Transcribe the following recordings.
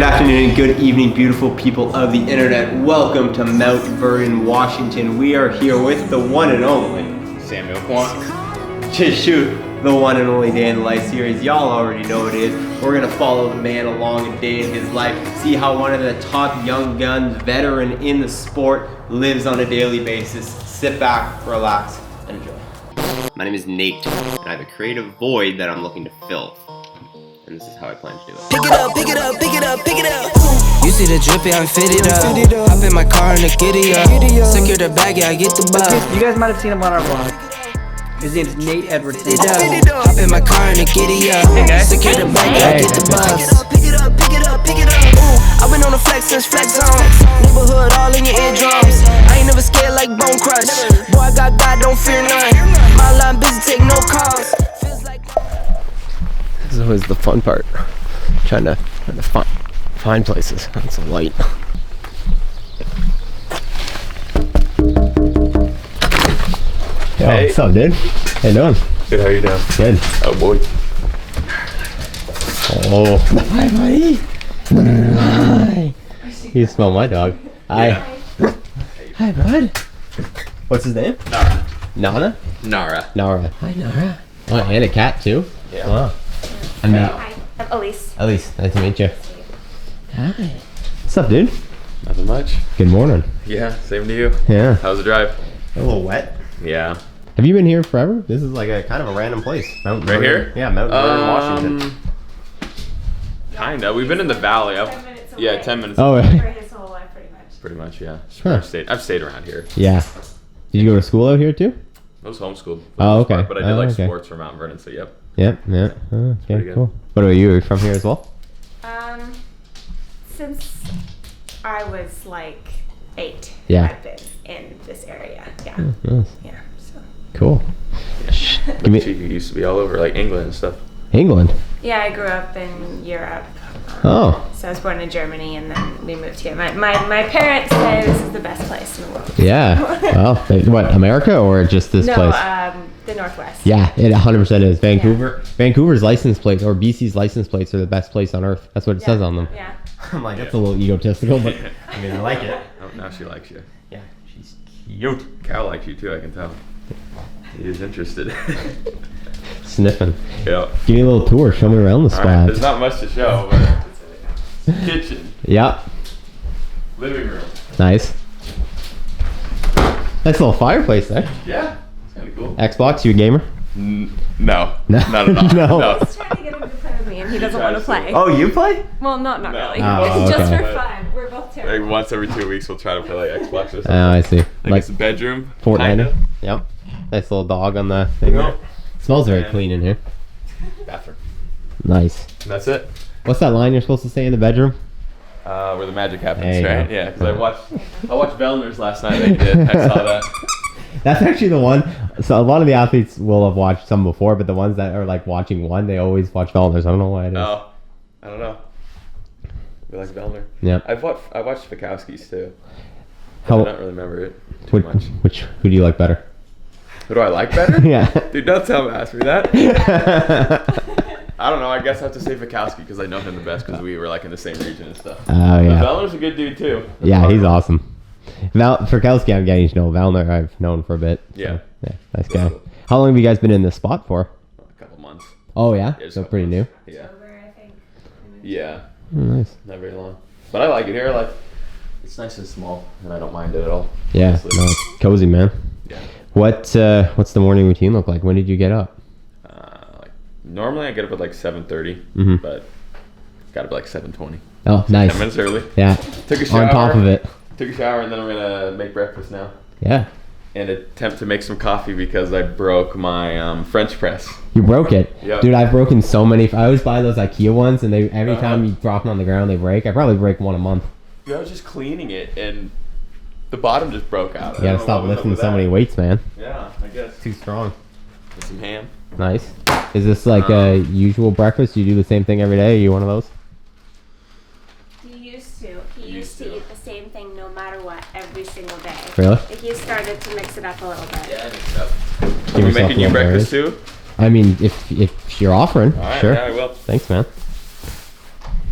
afternoon and good evening, beautiful people of the internet. Welcome to Mount Vernon, Washington. We are here with the one and only Samuel Kwant. to shoot the one and only day in the life series. Y'all already know what it is. We're gonna follow the man along a day in his life, see how one of the top young guns, veteran in the sport, lives on a daily basis. Sit back, relax, and enjoy. My name is Nate, and I have a creative void that I'm looking to fill. And this is how I plan to do it. Pick it up, pick it up, pick it up, pick it up. You see the drip, yeah, I'm fitted up. Hop in my car and the giddy up. Secure the bag, yeah, I get the bug. You guys might have seen him on our vlog. His name's Nate Edwardson. Hop in my car and the giddy up. Secure the bag, yeah, I get the bug. Pick it up, pick it up, pick it up. I've been on the flex since flex on. Neighborhood all in your eardrums. I ain't never scared like Bone Crush. Boy, I got God, don't fear none. My line busy, take no calls. This is always the fun part. Trying to find places. That's a light. Yo, Hey. what's up, dude? How you doing? Good, how you doing? Good. Oh boy. Oh. Hi, buddy. Hi. You smell my dog. Hi. Yeah. Hi, bud. What's his name? Nara. Nana? Nara. Nara. Hi, Nara. Oh, and a cat, too? Yeah. Wow. I'm Hi, I'm Elise. Elise, nice to meet you. Hi. What's up, dude? Nothing much. Good morning. Yeah, same to you. Yeah. How was the drive? A little wet. Yeah. Have you been here forever? This is like a kind of a random place. Mount Right Vernon. here? Yeah, Mount Vernon, Washington. Kinda. We've been in the valley. 10 minutes away. Yeah, 10 minutes. Oh, For yeah. his whole life, pretty much. Pretty much, yeah. Huh. I've stayed around here. Yeah. Did you go to school out here too? I was homeschooled. for the Oh, most okay. part, But I did Oh, like okay. sports for Mount Vernon, so yep. Yep, yeah. Oh, okay, pretty good. cool. What about you? Are you from here as well? Since I was like 8, Yeah. I've been in this area. Yeah. Nice. Yeah. So. Cool. But Give me you used to be all over like England and stuff. England. Yeah, I grew up in Europe. Oh. So I was born in Germany, and then we moved here. My parents say this is the best place in the world. Yeah. Well, what, America or just this No, place? the Northwest. Yeah, it 100% is. Vancouver. Vancouver's license plates or BC's license plates are the best place on earth. That's what it says on them. Yeah. I'm like, that's a little egotistical, but I mean, I like it. Oh, now she likes you. Yeah, she's cute. Cal likes you too, I can tell. He is interested. Sniffing. Yeah. Give me a little tour. Show me around the All right, spot. there's not much to show, but kitchen, Yep. living room. Nice. Nice little fireplace there. Yeah, it's kind of cool. Xbox, you a gamer? No, No. not at all. No. He's trying to get him to play with me, and he doesn't want to play. Oh, you play? Well, not No. really. Oh, It's just okay. for fun. We're both terrible. Like once every 2 weeks, we'll try to play like Xbox or something. Oh, I see. Like Like it's a bedroom. Fortnite. kinda. Yep. Nice little dog on the thing there. Smells very Yeah. clean in here. Bathroom. Nice. And that's it. What's that line you're supposed to say in the bedroom? Where the magic happens, There you right? go. Yeah, because I watched Vellner's last night. They did. I saw that. That's actually the one. So a lot of the athletes will have watched some before, but the ones that are like watching one, they always watch Vellner's. I don't know why it is. Oh, I don't know. We like Vellner. Yeah. I watched Fikowski's too. How? I don't really remember it too much. Who do you like better? Who do I like better? Yeah. Dude, don't ask me that. I don't know. I guess I have to say Fikowski because I know him the best because we were like in the same region and stuff. Oh But yeah. Vellner's a good dude too. Yeah, he's awesome. Ferkelski, I'm getting to know. Vellner, I've known for a bit. So, Yeah. Yeah, nice guy. How long have you guys been in this spot for? A couple months. Oh yeah, Yeah, just so a couple pretty new. months. Yeah. Over, I think. Yeah. Oh, nice. Not very long. But I like it here. Like, it's nice and small, and I don't mind it at all. Yeah, honestly. no, it's cozy, man. Yeah. What's the morning routine look like? When did you get up? Like normally I get up at like 7:30, Mhm. but got up at like 7:20. Oh, 10 nice. minutes early. Yeah, Took a shower. on top of it. Took a shower, and then I'm gonna make breakfast now Yeah, and attempt to make some coffee because I broke my French press. you broke it. Yeah. Dude, I've broken so many. I always buy those IKEA ones, and they every Uh-huh. time you drop them on the ground, they break. I probably break one a month. Dude, I was just cleaning it, and the bottom just broke out. You gotta stop lifting so many weights, man. Yeah, I guess. Too strong. With some ham. Nice. Is this like a usual breakfast? You do the same thing every day? Are you one of those? He used to eat the same thing no matter what every single day. Really? He started to mix it up a little bit. Yeah, I mixed it up. Give Are we yourself making you a little breakfast berries. too? I mean, if you're offering, All right, sure. yeah, I will. Thanks, man.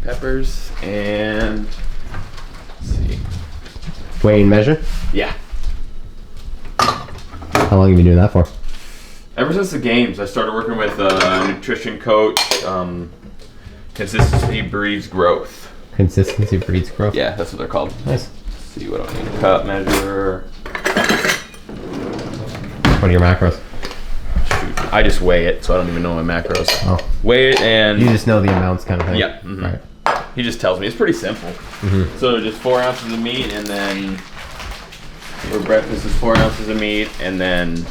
peppers, and let's see. Weigh and measure? Yeah. How long have you been doing that for? Ever since the games, I started working with a nutrition coach. Consistency breeds growth. Consistency breeds growth? Yeah, that's what they're called. Nice. Let's see what I need. Cup measure. What are your macros? Shoot, I just weigh it, so I don't even know my macros. Oh. Weigh it and... You just know the amounts kind of thing? Yeah. Mm-hmm. Right. He just tells me. It's pretty simple. Mm-hmm. So just 4 ounces of meat, and then for breakfast is 4 ounces of meat, and then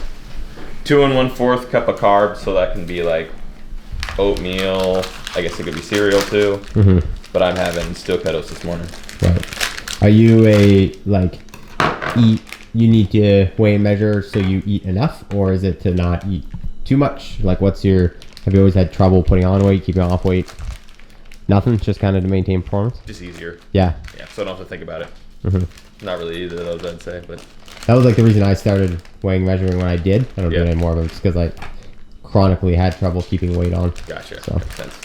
2 1/4 cup of carbs. So that can be like oatmeal. I guess it could be cereal too. Mm-hmm. But I'm having still Cut Oats this morning. Right. Are you a, like, you need to weigh and measure so you eat enough, or is it to not eat too much? Like, have you always had trouble putting on weight, keeping off weight? Nothing, just kind of to maintain performance? Just easier. Yeah. Yeah, so I don't have to think about it. Mm-hmm. Not really either of those, I'd say, but... That was like the reason I started weighing and measuring when I did. I don't do Yeah. it anymore, but it's because I chronically had trouble keeping weight on. Gotcha. So. Makes sense.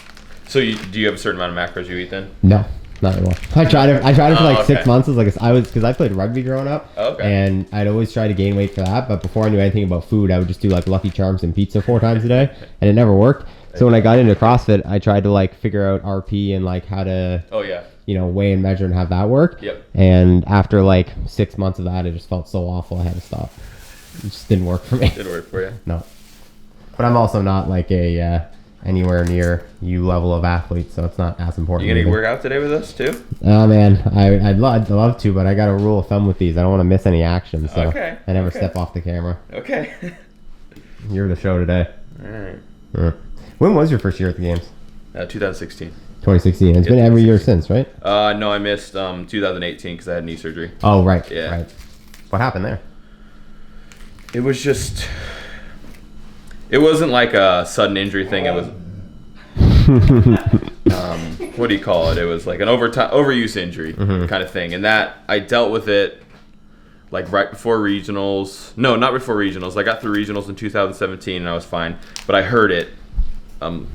So do you have a certain amount of macros you eat then? No, not anymore. I tried it for like 6 okay. months. Because I played rugby growing up, Okay. and I'd always try to gain weight for that. But before I knew anything about food, I would just do like Lucky Charms and pizza 4 times a day, and it never worked. So when I got into CrossFit, I tried to like figure out RP and like how to, Oh, yeah. weigh and measure and have that work. Yep. And after like 6 months of that, it just felt so awful. I had to stop. It just didn't work for me. Did it work for you? No. But I'm also not like a anywhere near you level of athlete, so it's not as important. You gonna either. work out today with us too? Oh man, I'd love to, but I got a rule of thumb with these. I don't want to miss any action, so Okay, I never okay. step off the camera. Okay. You're the show today. Alright. When was your first year at the games? 2016. 2016. It's been every year since, right? No, I missed 2018 because I had knee surgery. Oh, right. Yeah. Right. What happened there? It was just... It wasn't like a sudden injury thing. It was... what do you call it? It was like an overuse injury kind of thing. And that, I dealt with it like right before regionals. No, not before regionals. I got through regionals in 2017 and I was fine. But I heard it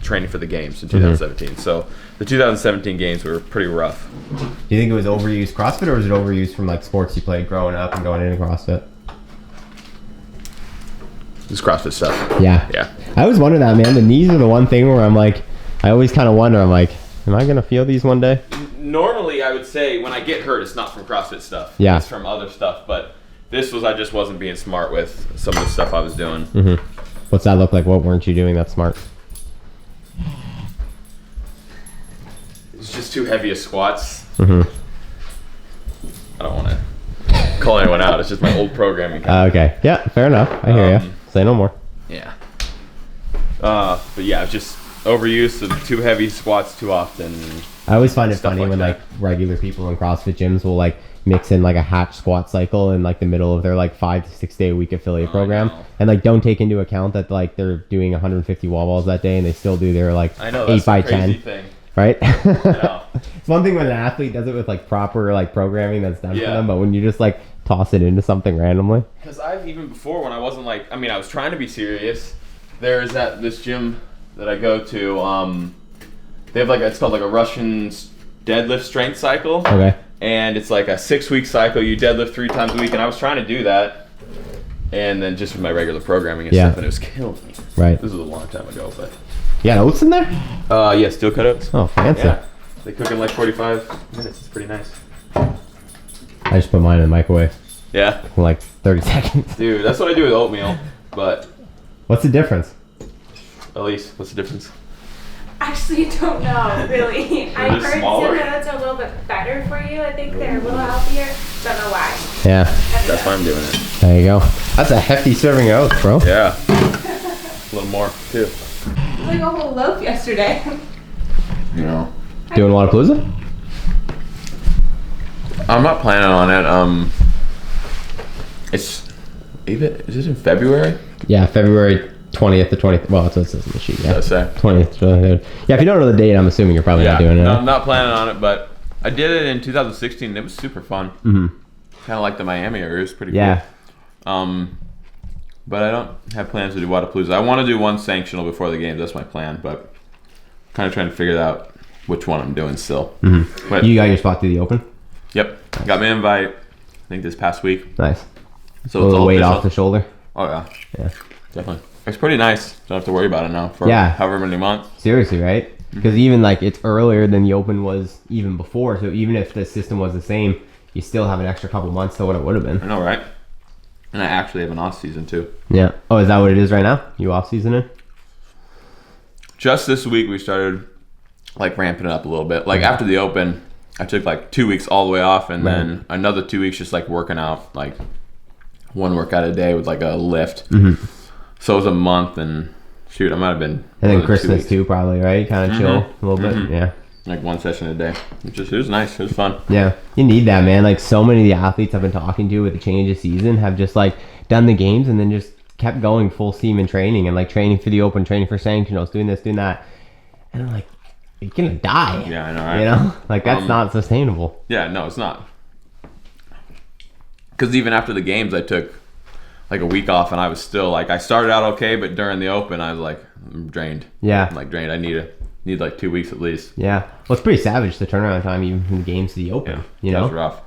training for the games in 2017. So the 2017 games were pretty rough. Do you think it was overused CrossFit, or was it overused from like sports you played growing up and going into CrossFit? This CrossFit stuff. Yeah. Yeah. I always wonder that, man. The knees are the one thing where I'm like, I always kind of wonder, I'm like, am I going to feel these one day? Normally, I would say when I get hurt, it's not from CrossFit stuff. Yeah. It's from other stuff. But this was, I just wasn't being smart with some of the stuff I was doing. What's that look like? What weren't you doing that's smart? It's just too heavy of squats. I don't want to call anyone out. It's just my old programming. Okay. Yeah, fair enough. I hear you. Say no more. Yeah. But yeah, just overuse of too heavy squats too often. I always find it Stuff funny like when that. like regular people in CrossFit gyms will like mix in like a hatch squat cycle in like the middle of their like 5 to 6 day a week affiliate program, know. and like don't take into account that like they're doing 150 wall balls that day and they still do their like I know 8 that's by the crazy 10, thing. right? know. It's one thing when an athlete does it with like proper like programming that's done for Yeah. them, but when you just like toss it into something randomly. Because I've even before when I wasn't like, I mean, I was trying to be serious. There's this gym that I go to. They have like it's called like a Russian deadlift strength cycle. Okay. And it's like a 6-week cycle. You deadlift 3 times a week, and I was trying to do that. And then just with my regular programming and Yeah. stuff, and it was killing me. Right. This was a long time ago, but You got oats in there? yeah, steel Cut Oats. Oh, fancy. Yeah, they cook in like 45 minutes. It's pretty nice. I just put mine in the microwave Yeah, in like 30 seconds. dude, that's what I do with oatmeal. But What's the difference? Elise, what's the difference? Actually, don't know, really. I They're heard smaller? Cut Oats are a little bit better for you. I think they're a little healthier. Don't know why. Yeah, That's why I'm doing it. there you go. That's a hefty serving of oats, bro. Yeah, a little more too. It was like a whole loaf yesterday. You know, Doing Wadapalooza? I'm not planning on it. It's even is it in February? Yeah, February 20th to 20th. Well, that's what it says in the sheet. Yeah, Does it say? 20th to 23rd. Yeah, if you don't know the date, I'm assuming you're probably not doing it. No, I'm not planning on it, but I did it in 2016. And it was super fun. Mm-hmm. Kind of like the Miami area. It was pretty Yeah. cool. But I don't have plans to do Wadapalooza. I want to do one sanctional before the games. That's my plan, but kind of trying to figure that out. which one I'm doing still. But, You got your spot to the Open? Yep. Got my invite, I think this past week. Nice. So A it's little all weight official. off the shoulder. Oh, yeah. Yeah. Definitely. It's pretty nice. Don't have to worry about it now for Yeah. however many months. Seriously, right? Because even like it's earlier than the Open was even before. So even if the system was the same, you still have an extra couple months to what it would have I been. know, right? And I actually have an off season too. Yeah. Oh, is that what it is right now? You off seasoning? Just this week we started like ramping it up a little bit. Like after the Open, I took like 2 weeks all the way off, and then another 2 weeks just like working out, like one workout a day with like a lift. So it was a month, and shoot, I might have been. And then more than 2 Christmas weeks. too, probably, right? Kind of chill a little bit. Yeah. Like one session a day. It was nice. It was fun. Yeah. You need that, man. Like so many of the athletes I've been talking to with the change of season have just like done the games and then just kept going full steam in training and like training for the Open, training for sanctionals, doing this, doing that. And I'm like, you're gonna die. Yeah, I know, right? You know? Like that's not sustainable. Yeah, no, it's not. Because even after the games, I took like a week off, and I was still like, I started out okay, but during the Open, I was like, I'm drained. Yeah. I'm like drained. I need like 2 weeks at least. Yeah. Well, it's pretty savage the turnaround time even from the games to the Open. You That know? was rough.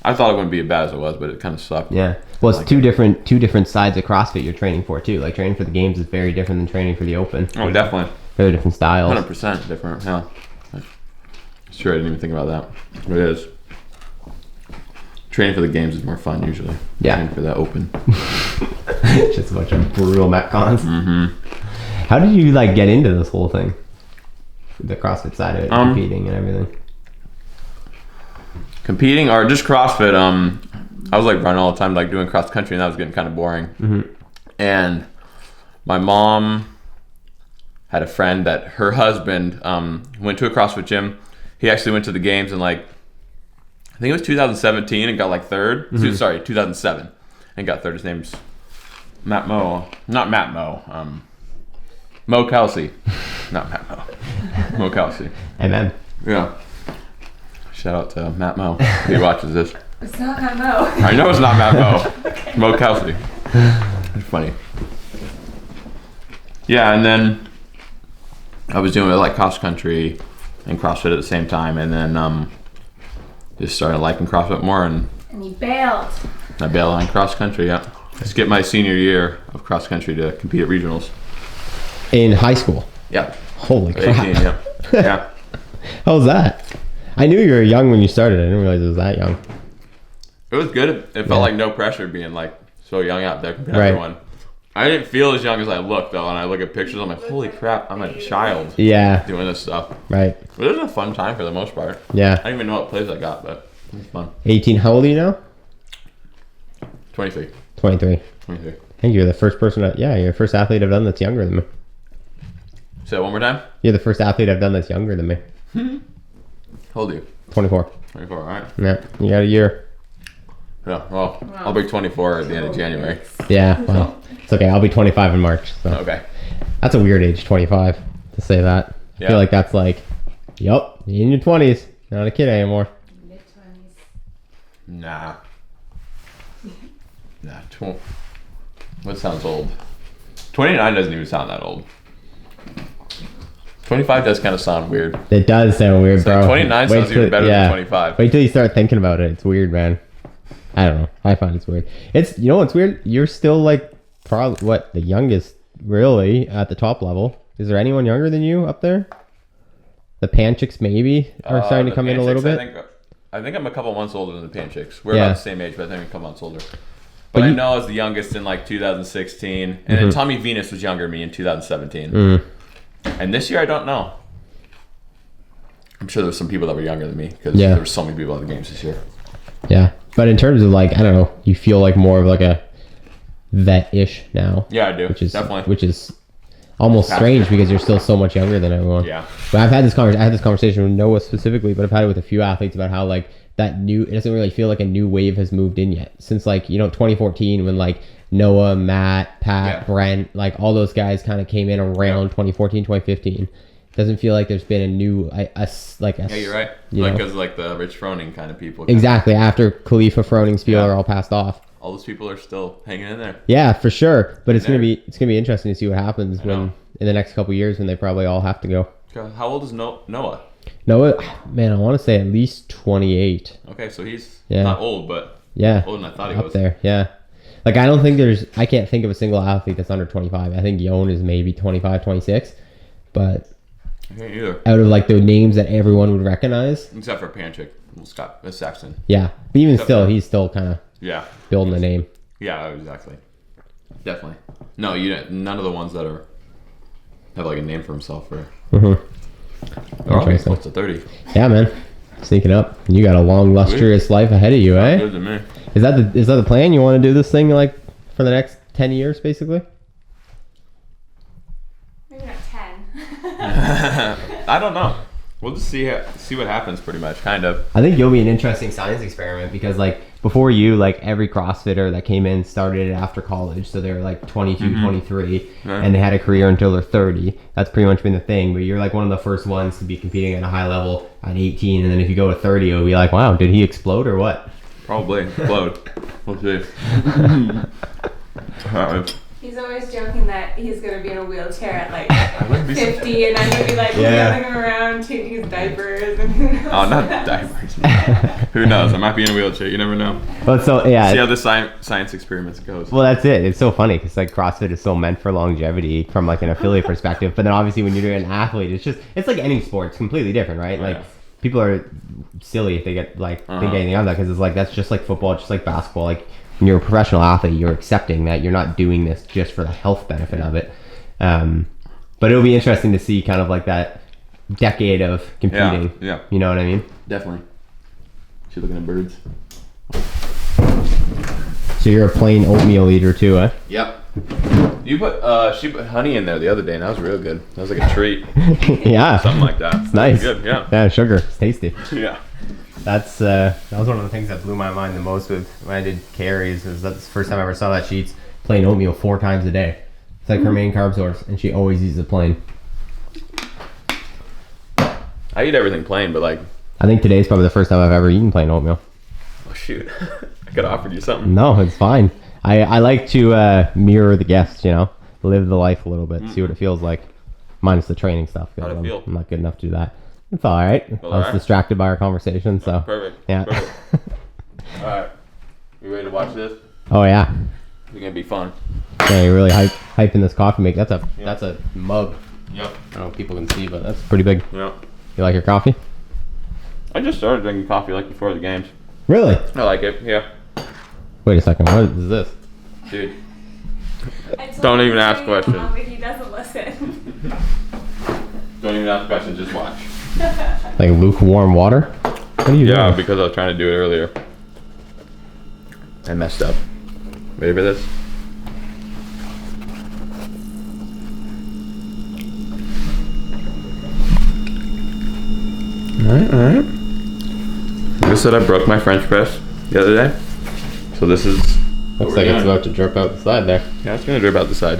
I thought it wouldn't be as bad as it was, but it kind of sucked. Yeah. Well, it's two different sides of CrossFit you're training for too. Like training for the games is very different than training for the Open. Oh, definitely. Very different styles. 100% different. Yeah. It's true. I didn't even think about that. But it is. Training for the games is more fun usually. Yeah. Training for the Open. Just a bunch of brutal metcons. How did you like get into this whole thing? The CrossFit side of it, competing and everything. Competing or just CrossFit, I was like running all the time, like doing cross country, and that was getting kind of boring. And my mom had a friend that her husband went to a CrossFit gym. He actually went to the games in like, I think it was 2017 and got like third. Sorry, 2007 and got third. His name's Matt Moe. Not Matt Moe. Mo Kelsey. Not Matt Moe. Mo Kelsey. Amen. Yeah. Shout out to Matt Moe. If he watches this. It's not Matt Moe. I know it's not Matt Moe. It's Mo Kelsey. It's funny. Yeah, and then I was doing like cross country and CrossFit at the same time, and then just started liking CrossFit more, and And you bailed. I bailed on cross country. Yeah, skipped my senior year of cross country to compete at regionals. In high school. Yeah, Holy at crap. 18. Yeah, yeah. How was that? I knew you were young when you started. I didn't realize it was that young. It was good. It felt like no pressure being like so young out there compared to Right. everyone. I didn't feel as young as I look though, and I look at pictures. I'm like, holy crap, I'm a child Yeah. doing this stuff. Right. But it was a fun time for the most part. Yeah. I don't even know what plays I got, but it was fun. 18. How old are you now? 23. 23. 23. I think you're the first person. You're the first athlete I've done that's younger than me. Say that one more time. You're the first athlete I've done that's younger than me. How old are you? 24. 24, alright. Yeah. You got a year. Yeah, well, I'll be 24 at the end of January. Yeah. Well, it's okay. I'll be 25 in March. So. Okay. That's a weird age, 25, to say that. I Yeah. feel like that's like, yup, you're in your 20s. Not a kid anymore. Mid-20s. Nah. Nah, what sounds old? 29 doesn't even sound that old. 25 does kind of sound weird. It does sound weird, It's bro. like 29 sounds even better than 25. Wait till you start thinking about it. It's weird, man. I don't know. I find it's weird. It's, you know what's weird? You're still like probably the youngest really at the top level. Is there anyone younger than you up there? The Panchicks maybe are starting to come in a little bit. I think I'm a couple months older than the Panchicks. We're Yeah. about the same age, but I think I'm a couple months older. But I know I was the youngest in like 2016, and then Tommy Venus was younger than me in 2017. And this year, I don't know. I'm sure there's some people that were younger than me because there were so many people at the games this year. Yeah. But in terms of like, I don't know, you feel like more of like a vet-ish now. Yeah, I do. Which is definitely. Which is almost strange because you're still so much younger than everyone. Yeah. But I had this conversation with Noah specifically, but I've had it with a few athletes about how like it doesn't really feel like a new wave has moved in yet since like 2014 when like Noah, Matt, Pat, Brent, like all those guys kind of came in around 2014, 2015. Doesn't feel like there's been a new Yeah, you're right. Because like the Rich Froning kind of people. Exactly. After Khalifa, Froning, Spiel are all passed off. All those people are still hanging in there. Yeah, for sure. But it's gonna be interesting to see what happens in the next couple of years when they probably all have to go. Okay. How old is Noah? No, man, I want to say at least 28. Okay, so he's Yeah. not old, but Yeah. older than I thought he Up was. there, yeah. Like, I can't think of a single athlete that's under 25. I think Yon is maybe 25, 26. But I can't either. out of, like, the names that everyone would recognize, Except for Panchik, Scott Saxon. yeah. But even Except still, for- he's still kind of Yeah. building a name. Yeah, exactly. Definitely. No, none of the ones that have like a name for himself or. Mm-hmm. They're all getting Interesting. close to 30. Yeah, man. Sneaking up. You got a long, lustrous life ahead of you, eh? Good to me. Is that the plan? You want to do this thing, like, for the next 10 years, basically? Maybe not 10. I don't know. We'll just see what happens, pretty much, kind of. I think you'll be an interesting science experiment because, like, before you, like, every CrossFitter that came in started it after college. So they were, like, 22, 23, and they had a career until they're 30. That's pretty much been the thing. But you're, like, one of the first ones to be competing at a high level at 18. And then if you go to 30, it'll be like, wow, did he explode or what? Probably. Explode. We'll see. He's always joking that he's going to be in a wheelchair at like wouldn't be 50 and I'm going to be like Yeah. wheeling him around, changing his diapers. And who knows? Oh, not diapers. Who knows? I might be in a wheelchair. You never know. Well, so, yeah. See how the science experiments goes. Well, that's it. It's so funny because, like, CrossFit is so meant for longevity from, like, an affiliate perspective. But then obviously when you're doing an athlete, it's like any sport. It's completely different, right? Like, Yeah. people are silly if they get, like, think anything of that because it's like, that's just like football, just like basketball. Like, when you're a professional athlete, you're accepting that you're not doing this just for the health benefit of it. But it'll be interesting to see kind of like that decade of competing. Yeah. You know what I mean? Definitely. She's looking at birds. So you're a plain oatmeal eater too, eh? Yep. She put honey in there the other day, and that was real good. That was like a treat, Yeah. something like that. It's Nice. Good. Yeah. Yeah, sugar. It's tasty. Yeah. That was one of the things that blew my mind the most with when I did carries. Was that's the first time I ever saw that she eats plain oatmeal 4 times a day. It's like her main carb source, and she always eats it plain. I eat everything plain, but like, I think today's probably the first time I've ever eaten plain oatmeal. oh shoot, I could have offered you something. No, it's fine. I like to mirror the guests, you know, live the life a little bit, see what it feels like, minus the training stuff. 'Cause How'd it feel? I'm not good enough to do that. It's all right. I was alright? distracted by our conversation, so Perfect. yeah. Perfect. All right, you ready to watch this? Oh yeah. It's gonna be fun. Yeah, you're really hyping this coffee make. That's a mug. Yep. I don't know if people can see, but that's pretty big. Yep. You like your coffee? I just started drinking coffee like before the games. Really? I like it. Yeah. Wait a second. What is this? Dude. I told Don't him even to ask bring it questions. along, But he doesn't listen. Don't even ask questions. Just watch. Like lukewarm water? What are you Yeah, doing? because I was trying to do it earlier. I messed up. Ready for this? Alright. Like I said, I broke my French press the other day. So this is... what Looks we're like it's doing. about to drip out the side there. Yeah, it's gonna drip out the side.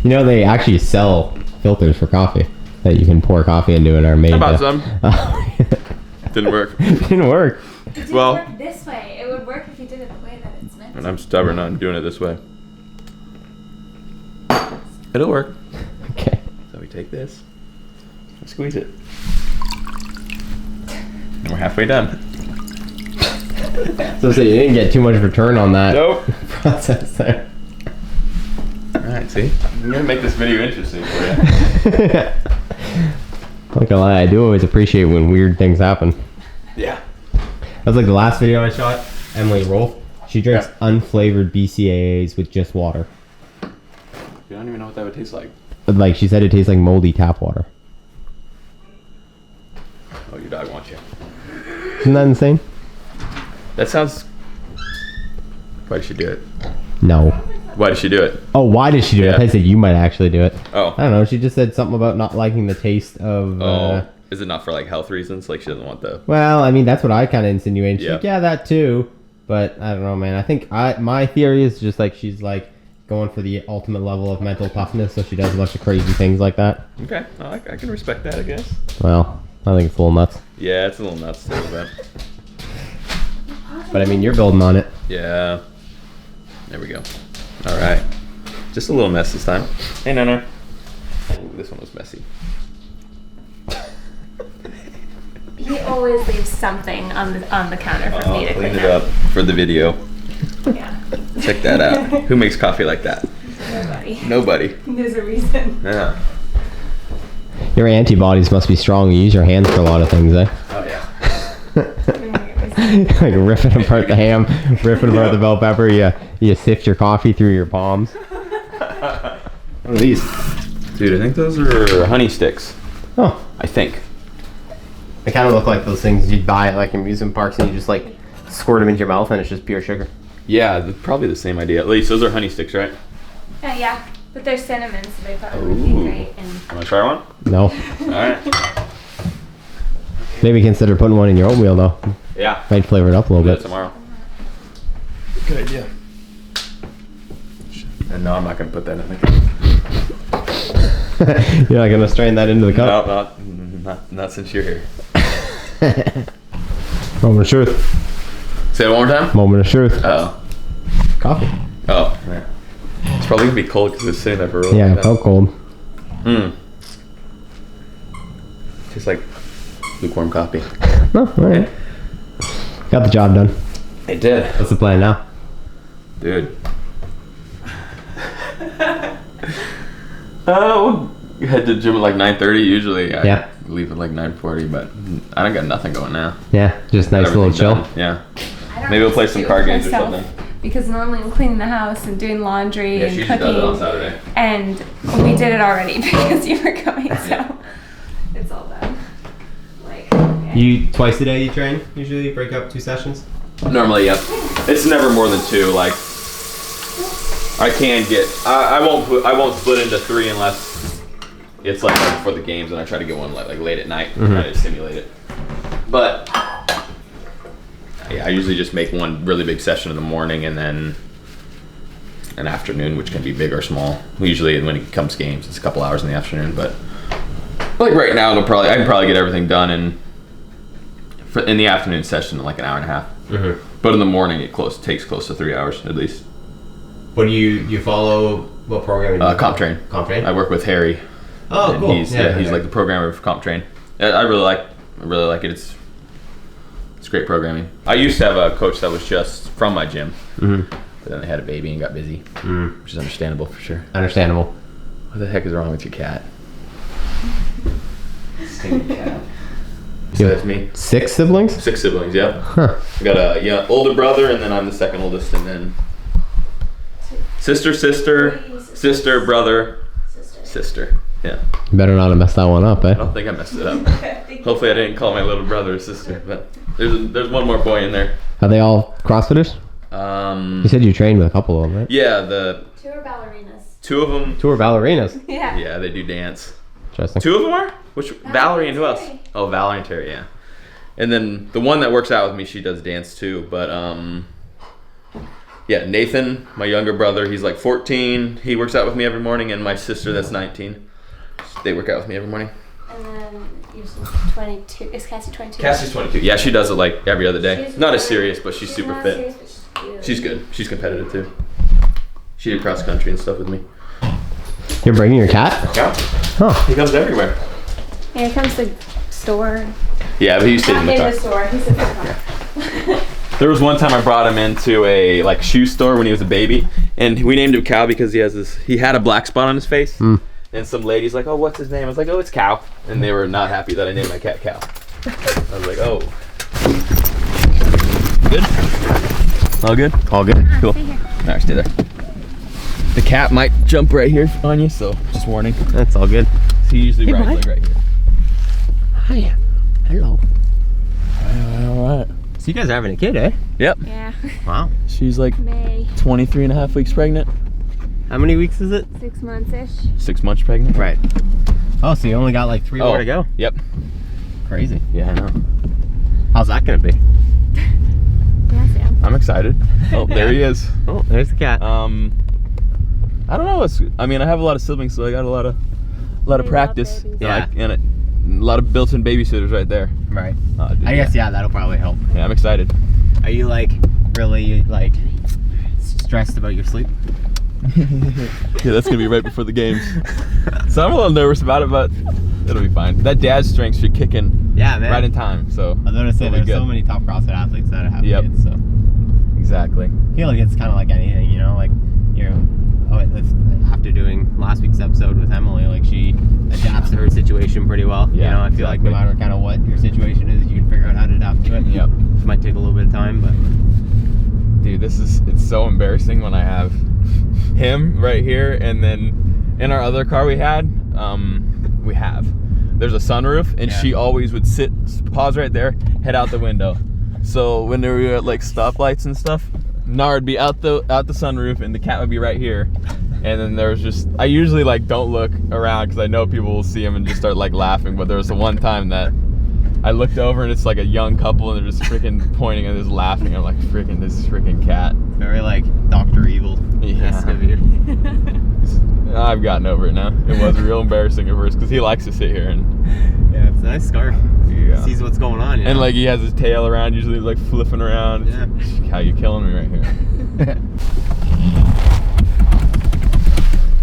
You know, they actually sell filters for coffee that you can pour coffee into and are made I bought to- some. Oh. Didn't work. Didn't work. It didn't Well- work this way. It would work if you did it the way that it's meant And to. I'm stubborn on doing it this way. It'll work. Okay. So we take this and squeeze it. And we're halfway done. So you didn't get too much return on that Nope. process there. Alright, see? I'm gonna make this video interesting for you. Not gonna lie, I do always appreciate when weird things happen. Yeah. That's like the last video I shot. Emily Rolfe. She drinks Yeah. unflavored BCAAs with just water. You don't even know what that would taste like. But like she said, it tastes like moldy tap water. Oh, your dog wants you. Isn't that insane? That sounds... Why did she do it? No. Why did she do it? Oh, why did she do it? I Yeah. thought you said you might actually do it. Oh. I don't know. She just said something about not liking the taste of. Is it not for like health reasons? Like she doesn't want the... Well, I mean, that's what I kind of insinuated. She's Yeah. like, yeah, that too. But I don't know, man. I think my theory is just like she's like going for the ultimate level of mental toughness, so she does a bunch of crazy things like that. Okay. I can respect that, I guess. Well, I think it's a little nuts. Yeah, it's a little nuts too, but... But I mean, you're building on it. Yeah. There we go. Alright. Just a little mess this time. Hey, Nana. Ooh, this one was messy. He always leaves something on the counter for me to Clean clean it up for the video. Yeah. Check that out. Who makes coffee like that? Nobody. Nobody. There's a reason. Yeah. Your antibodies must be strong. You use your hands for a lot of things, eh? Oh yeah. Like ripping apart the ham, ripping apart the bell pepper. You sift your coffee through your palms. What are these? Dude, I think those are honey sticks. Oh, I think. they kind of look like those things you'd buy at like amusement parks, and you just like squirt them into your mouth, and it's just pure sugar. Yeah, probably the same idea. At least those are honey sticks, right? Yeah, but they're cinnamon, so they probably would be great. And Wanna try one? No. All right. Maybe consider putting one in your oatmeal though. Yeah. Might flavor it up a little Do that bit. tomorrow. Good idea. And no, I'm not gonna put that in the cup. You're not gonna strain that into the cup. No, not since you're here. Moment of truth. Say it one more time. Moment of truth. Oh. Coffee. Oh. Yeah. It's probably gonna be cold because it's sitting there for a really Yeah, long it felt cold. Just like lukewarm coffee. Oh, all right. Got the job done. It did. What's the plan now? Dude. We'll head to the gym at like 9:30 usually. I Yeah. leave at like 9:40, but I don't got nothing going now. Yeah, just nice Got little everything chill. done. Yeah. I don't Maybe we'll know play what to some do card with games or myself, something. Because normally I'm cleaning the house and doing laundry Yeah, and she usually cooking. does it on Saturday. And we did it already because you were coming, so it's all done. Like, okay. You twice a day you train? Usually you break up 2 sessions? Normally, yep. It's never more than 2. Like, I can get. I won't split into 3 unless it's like right before the games, and I try to get one like late at night, try to simulate it. But yeah, I usually just make one really big session in the morning, and then an afternoon, which can be big or small. Usually, when it comes games, it's a couple hours in the afternoon. But like right now, I can probably get everything done in the afternoon session in like an hour and a half. But in the morning, it takes close to 3 hours at least. What do you follow? What program? Comp Train. Comp Train? I work with Harry. Oh, and cool. He's like the programmer for Comp Train. I really like it. It's great programming. I used to have a coach that was just from my gym, but then they had a baby and got busy, which is understandable for sure. Understandable. What the heck is wrong with your cat? Stinking cat. You That's me. 6 siblings? 6 siblings, yeah. Huh. I got a older brother, and then I'm the second oldest, and then sister, brother, sister. Yeah. Better not have messed that one up, eh? I don't think I messed it up. Hopefully I didn't call my little brother or sister, but there's one more boy in there. Are they all CrossFitters? You said you trained with a couple of them, right? Yeah, 2 are ballerinas. 2 of them. 2 are ballerinas. Yeah. Yeah, they do dance. Interesting. 2 of them are? Which Valerie and who else? Terry. Oh, Valerie and Terry, yeah. And then the one that works out with me, she does dance too. But yeah, Nathan, my younger brother, he's like 14. He works out with me every morning, and my sister, that's 19. They work out with me every morning. And then usually 22. Is Cassie 22? Cassie's 22. Yeah, she does it like every other day. She's Not as really- serious, but she's super not fit. serious, but she's She's good. She's competitive too. She did cross country and stuff with me. You're bringing your cat? Yeah. Huh. He comes everywhere. Here comes the store. Yeah, but he stays in Not the in the car. store. He's in the car. There was one time I brought him into a like shoe store when he was a baby, and we named him Cow because he had a black spot on his face. And some lady's like, "Oh, what's his name?" I was like, "Oh, it's Cow," and they were not happy that I named my cat Cow. I was like, "Oh, good, all good, All good. cool." All right, stay there. The cat might jump right here on you, so just warning. That's all good. He usually rides like right here. Hi. Hello. All right. So you guys are having a kid, eh? Yep. Yeah. Wow. She's like May. 23 and a half weeks pregnant. How many weeks is it? 6 months-ish. 6 months pregnant. Right. Oh, so you only got like 3 more to go. Yep. Crazy. Yeah, I know. How's that gonna be? Yeah, Sam. I'm excited. Oh, there he is. Oh, there's the cat. I don't know. I mean, I have a lot of siblings, so I got a lot of They love practice. babies. Yeah. And a lot of built-in babysitters right there. Right. Dude, I guess, yeah, that'll probably help. Yeah, I'm excited. Are you like really like stressed about your sleep? Yeah, that's gonna be right before the games. So I'm a little nervous about it, but it'll be fine. That dad's strength should kick in Yeah, man. right in time. So I was gonna say it'll be there's so good. many top CrossFit athletes that have Yep. kids, so Exactly. I feel like it's kind of like anything, you know, like after doing last week's episode with Emily, like she adapts to her situation pretty well. Yeah, you know, I feel like no matter kind of what your situation is, you can figure out how to adapt to it. Yep. It might take a little bit of time, but Dude, it's so embarrassing when I have him right here, and then in our other car there's a sunroof, and she always would pause right there, head out the window. So when we were at like stoplights and stuff, Nar would be out the sunroof, and the cat would be right here. And then there was just, I usually like don't look around because I know people will see him and just start like laughing. But there was the one time that I looked over and it's like a young couple and they're just freaking pointing and just laughing. I'm like, freaking this freaking cat. very like Dr. Evil. Yeah. of you. I've gotten over it now. It was real embarrassing at first because he likes to sit here and Yeah, it's a nice scarf. Yeah. He sees what's going on. You and know? like he has his tail around, usually like flipping around. Yeah. How you killing me right here?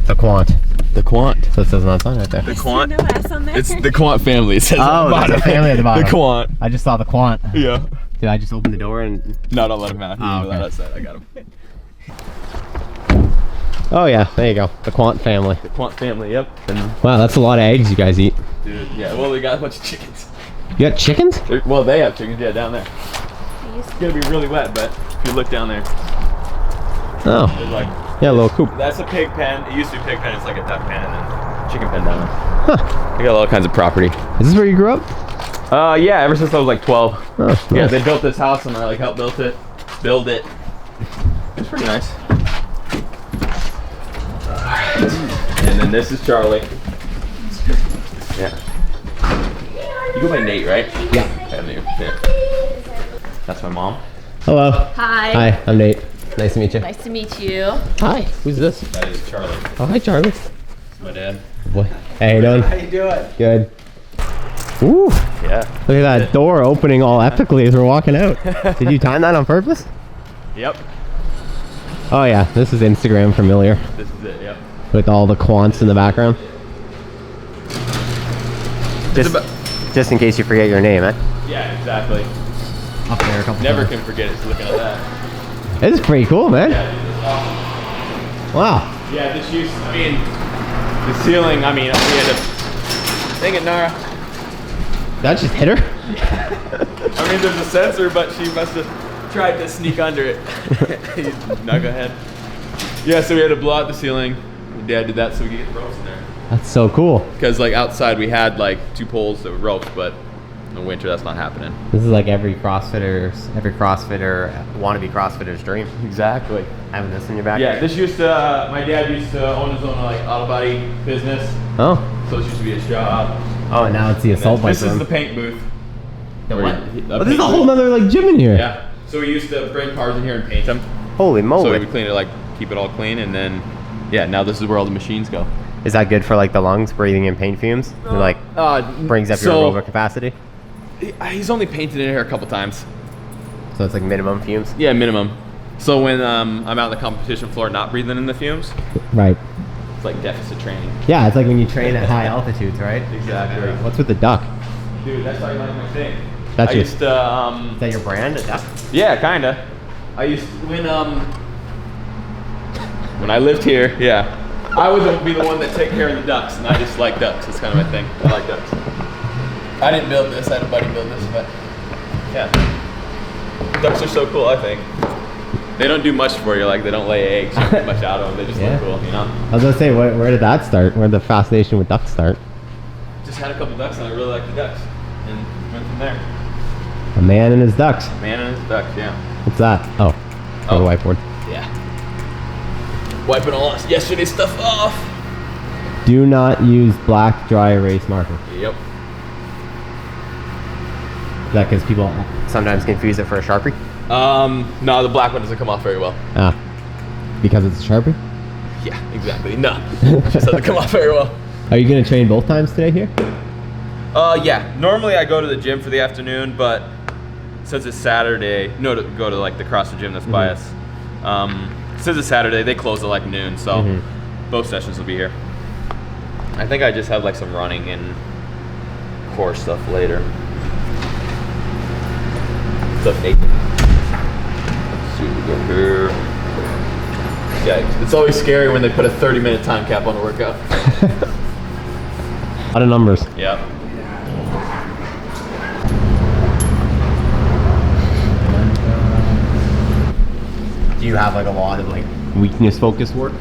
The Kwant. The Kwant. So it says on sign right there. The Kwant. No S on there. It's the Kwant family. It says Oh, there's a family at the bottom. The Kwant. I just saw the Kwant. Yeah. Did I just open the door and? No, don't let him out. He's Oh, okay. outside. I got him. Oh yeah, there you go. The Kwant family. The Kwant family. Yep. Wow, that's a lot of eggs you guys eat. Dude. Yeah. Well, we got a bunch of chickens. You got chickens? Well, they have chickens. Yeah, down there. It's gonna be really wet, but if you look down there, Oh, there's like. yeah, a little coop. That's a pig pen. It used to be a pig pen. It's like a duck pen and then chicken pen down there. Huh. They got all kinds of property. Is this where you grew up? Yeah, ever since I was like 12. Oh, nice. Yeah, they built this house and I like helped build it. It's pretty nice. And then this is Charlie. Yeah. You go by Nate, right? Yeah. Yeah, Nate. Yeah. That's my mom. Hello. Hi. Hi, I'm Nate. Nice to meet you. Nice to meet you. Hi. Who's this? That is Charlie. Oh, hi, Charlie. That's my dad. What? Hey, how you doing? How you doing? Good. Ooh, Yeah. look at that door opening all epically as we're walking out. Did you time that on purpose? Yep. Oh yeah, this is Instagram familiar This is it. Yep. with all the Kwants in the background. Just in case you forget your name, eh? Yeah, exactly. Up there a couple Never can forget it. Just looking at that. This is pretty cool, man. Yeah, dude, this is awesome. Wow. Yeah, this used. I mean, the ceiling. I mean, we had to. Dang it, Nara. That just hit her? I mean, there's a sensor, but she must have tried to sneak under it. Knucklehead. Yeah, so we had to blow out the ceiling. My dad did that so we could get the ropes in there. That's so cool. Because like outside we had like 2 poles that were ropes, but in winter that's not happening. This is like every CrossFitter, wannabe CrossFitter's dream. Exactly. Having this in your back. Yeah, this used to. My dad used to own his own like auto body business, Oh. so this used to be a shop. Oh, and now it's the assault bike This is room. the paint booth. The Where what? you- Oh, there's a whole nother like gym in here. Yeah. So we used to bring cars in here and paint them. Holy So moly. we would clean it, like keep it all clean, and then yeah, now this is where all the machines go. Is that good for like the lungs, breathing in paint fumes? It, like brings up your aerobic capacity? He's only painted in here a couple times. So it's like minimum fumes? Yeah, minimum. So when I'm out on the competition floor not breathing in the fumes, Right. it's like deficit training. Yeah, it's like when you train at high altitudes, right? Exactly. What's with the duck? Dude, that's like my thing. That's I your- used to Is that your brand, a duck? yeah, kinda. I used when I lived here, yeah. I would be the one that take care of the ducks, and I just like ducks. That's kind of my thing. I like ducks. I didn't build this. I had a buddy build this, but yeah. Ducks are so cool, I think. They don't do much for you. Like they don't lay eggs. You don't get much out of them. They just Yeah. look cool, you know. I was gonna say, where did that start? Where did the fascination with ducks start? Just had a couple ducks, and I really liked the ducks, and went from there. A man and his ducks. Man and his ducks, yeah. What's that? Oh, for the whiteboard. Yeah. Wiping all yesterday's stuff off. Do not use black dry erase marker. Yep. Is that because people sometimes confuse it for a Sharpie? No, the black one doesn't come off very well. Ah, because it's a Sharpie? Yeah, exactly. No, just doesn't come off very well. Are you gonna train both times today here? Yeah. Normally I go to the gym for the afternoon, but since it's Saturday, to go to like the CrossFit gym that's by us. Since it's Saturday, they close at like noon, so both sessions will be here. I think I just have like some running and core stuff later. What's up, Nate? Let's see what we got here. Yeah, it's always scary when they put a 30-minute time cap on a workout. A lot of numbers. Yep. Do you have like a lot of like weakness focused work?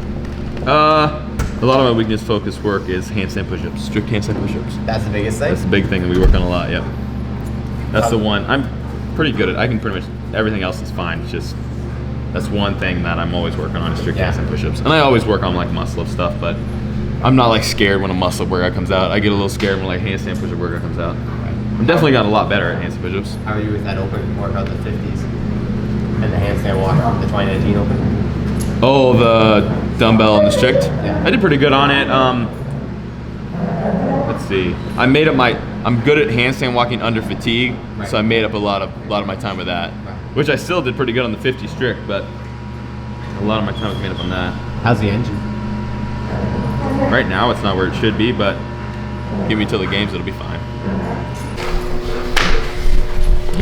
A lot of my weakness focused work is handstand push-ups, strict handstand push-ups. That's the biggest thing? That's the big thing that we work on a lot, yep. That's the one, I'm pretty good at. I can pretty much, everything else is fine. It's just, that's one thing that I'm always working on is strict handstand push-ups. And I always work on like muscle up stuff, but I'm not like scared when a muscle up workout comes out. I get a little scared when like handstand push-up workout comes out. I'm definitely gotten a lot better at handstand push-ups. How are you with that open workout, the 50s? And the handstand walk, the 2019 open? Oh, the dumbbell and the strict? Yeah. I did pretty good on it. Let's see. I made up I'm good at handstand walking under fatigue, so I made up a lot of my time with that. Which I still did pretty good on the 50 strict, but a lot of my time was made up on that. How's the engine? Right now it's not where it should be, but give me till the games, it'll be fine.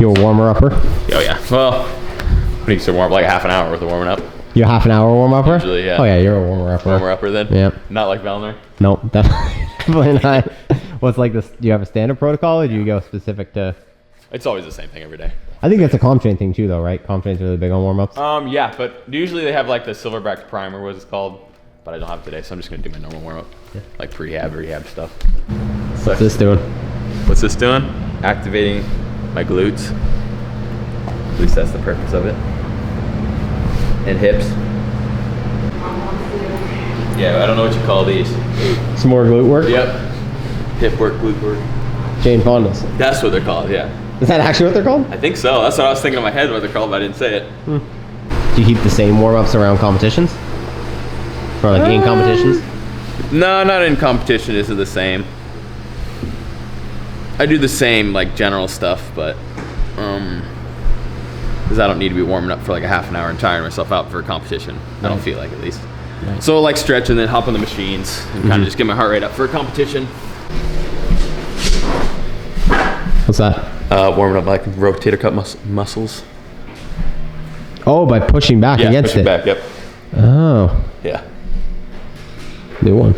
You a warmer upper? Oh yeah. Well, I need to warm up like half an hour worth of warming up. You're half an hour warm upper? Usually, yeah. Oh yeah, you're a warmer upper. Warmer upper then? Yep. Not like Vellner? Nope, definitely not. What's like this? Do you have a standard protocol, or do you go specific to? It's always the same thing every day. I think that's a comp train thing too, though, right? Comp train's really big on warm ups. Yeah, but usually they have like the silverback primer, what it's called, but I don't have it today, so I'm just gonna do my normal warm up, like rehab stuff. What's this doing? What's this doing? Activating my glutes. At least that's the purpose of it. And hips. Yeah, I don't know what you call these. Some more glute work. Yep. Hip work, glute work. Jane Fonda's. That's what they're called. Yeah. Is that actually what they're called? I think so. That's what I was thinking in my head what they're called, but I didn't say it. Do you keep the same warm ups around competitions? Or like in competitions? No, not in competition. Is it the same? I do the same like general stuff, but because I don't need to be warming up for like a half an hour and tiring myself out for a competition. I don't feel like at least. Right. So like stretch and then hop on the machines and kind of just get my heart rate up for a competition. What's that? Warming up like rotator cuff muscles. Oh, by pushing back against pushing it. back. Yep. Oh, Yeah. new one.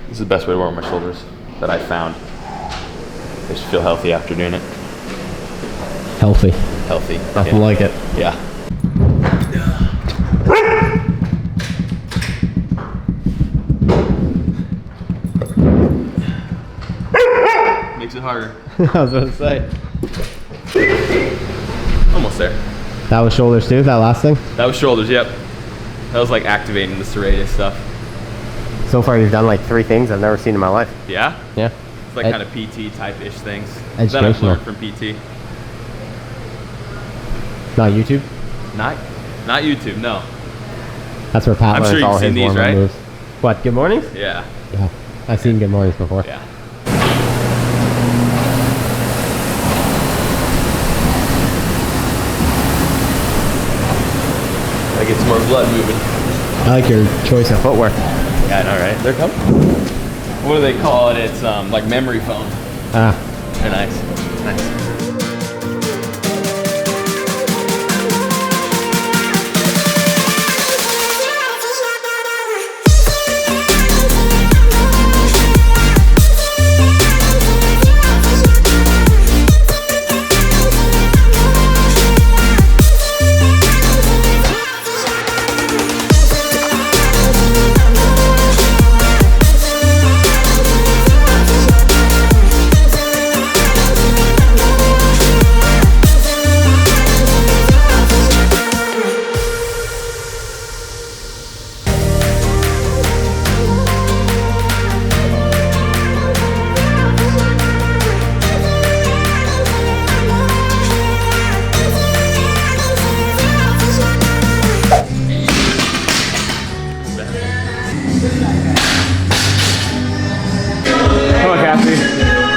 This is the best way to warm my shoulders that I found. I just feel healthy after doing it. Healthy. Healthy. Nothing like it. Yeah. Makes it harder. I was going to say. Almost there. That was shoulders too, that last thing? That was shoulders, yep. That was like activating the serratus stuff. So far you've done like 3 things I've never seen in my life. Yeah? Yeah. It's like kind of PT type-ish things. That I've Educational. learned from PT. Not YouTube? Not YouTube, no. That's where Pat I'm learns sure you've all seen his these, warm-up right? moves. What, Good Mornings? Yeah. Yeah. I've seen Good Mornings before. Yeah. I get some more blood moving. I like your choice of footwear. Yeah, I know, right? They're comfortable. What do they call it? It's like memory foam. Ah. They're nice. Nice.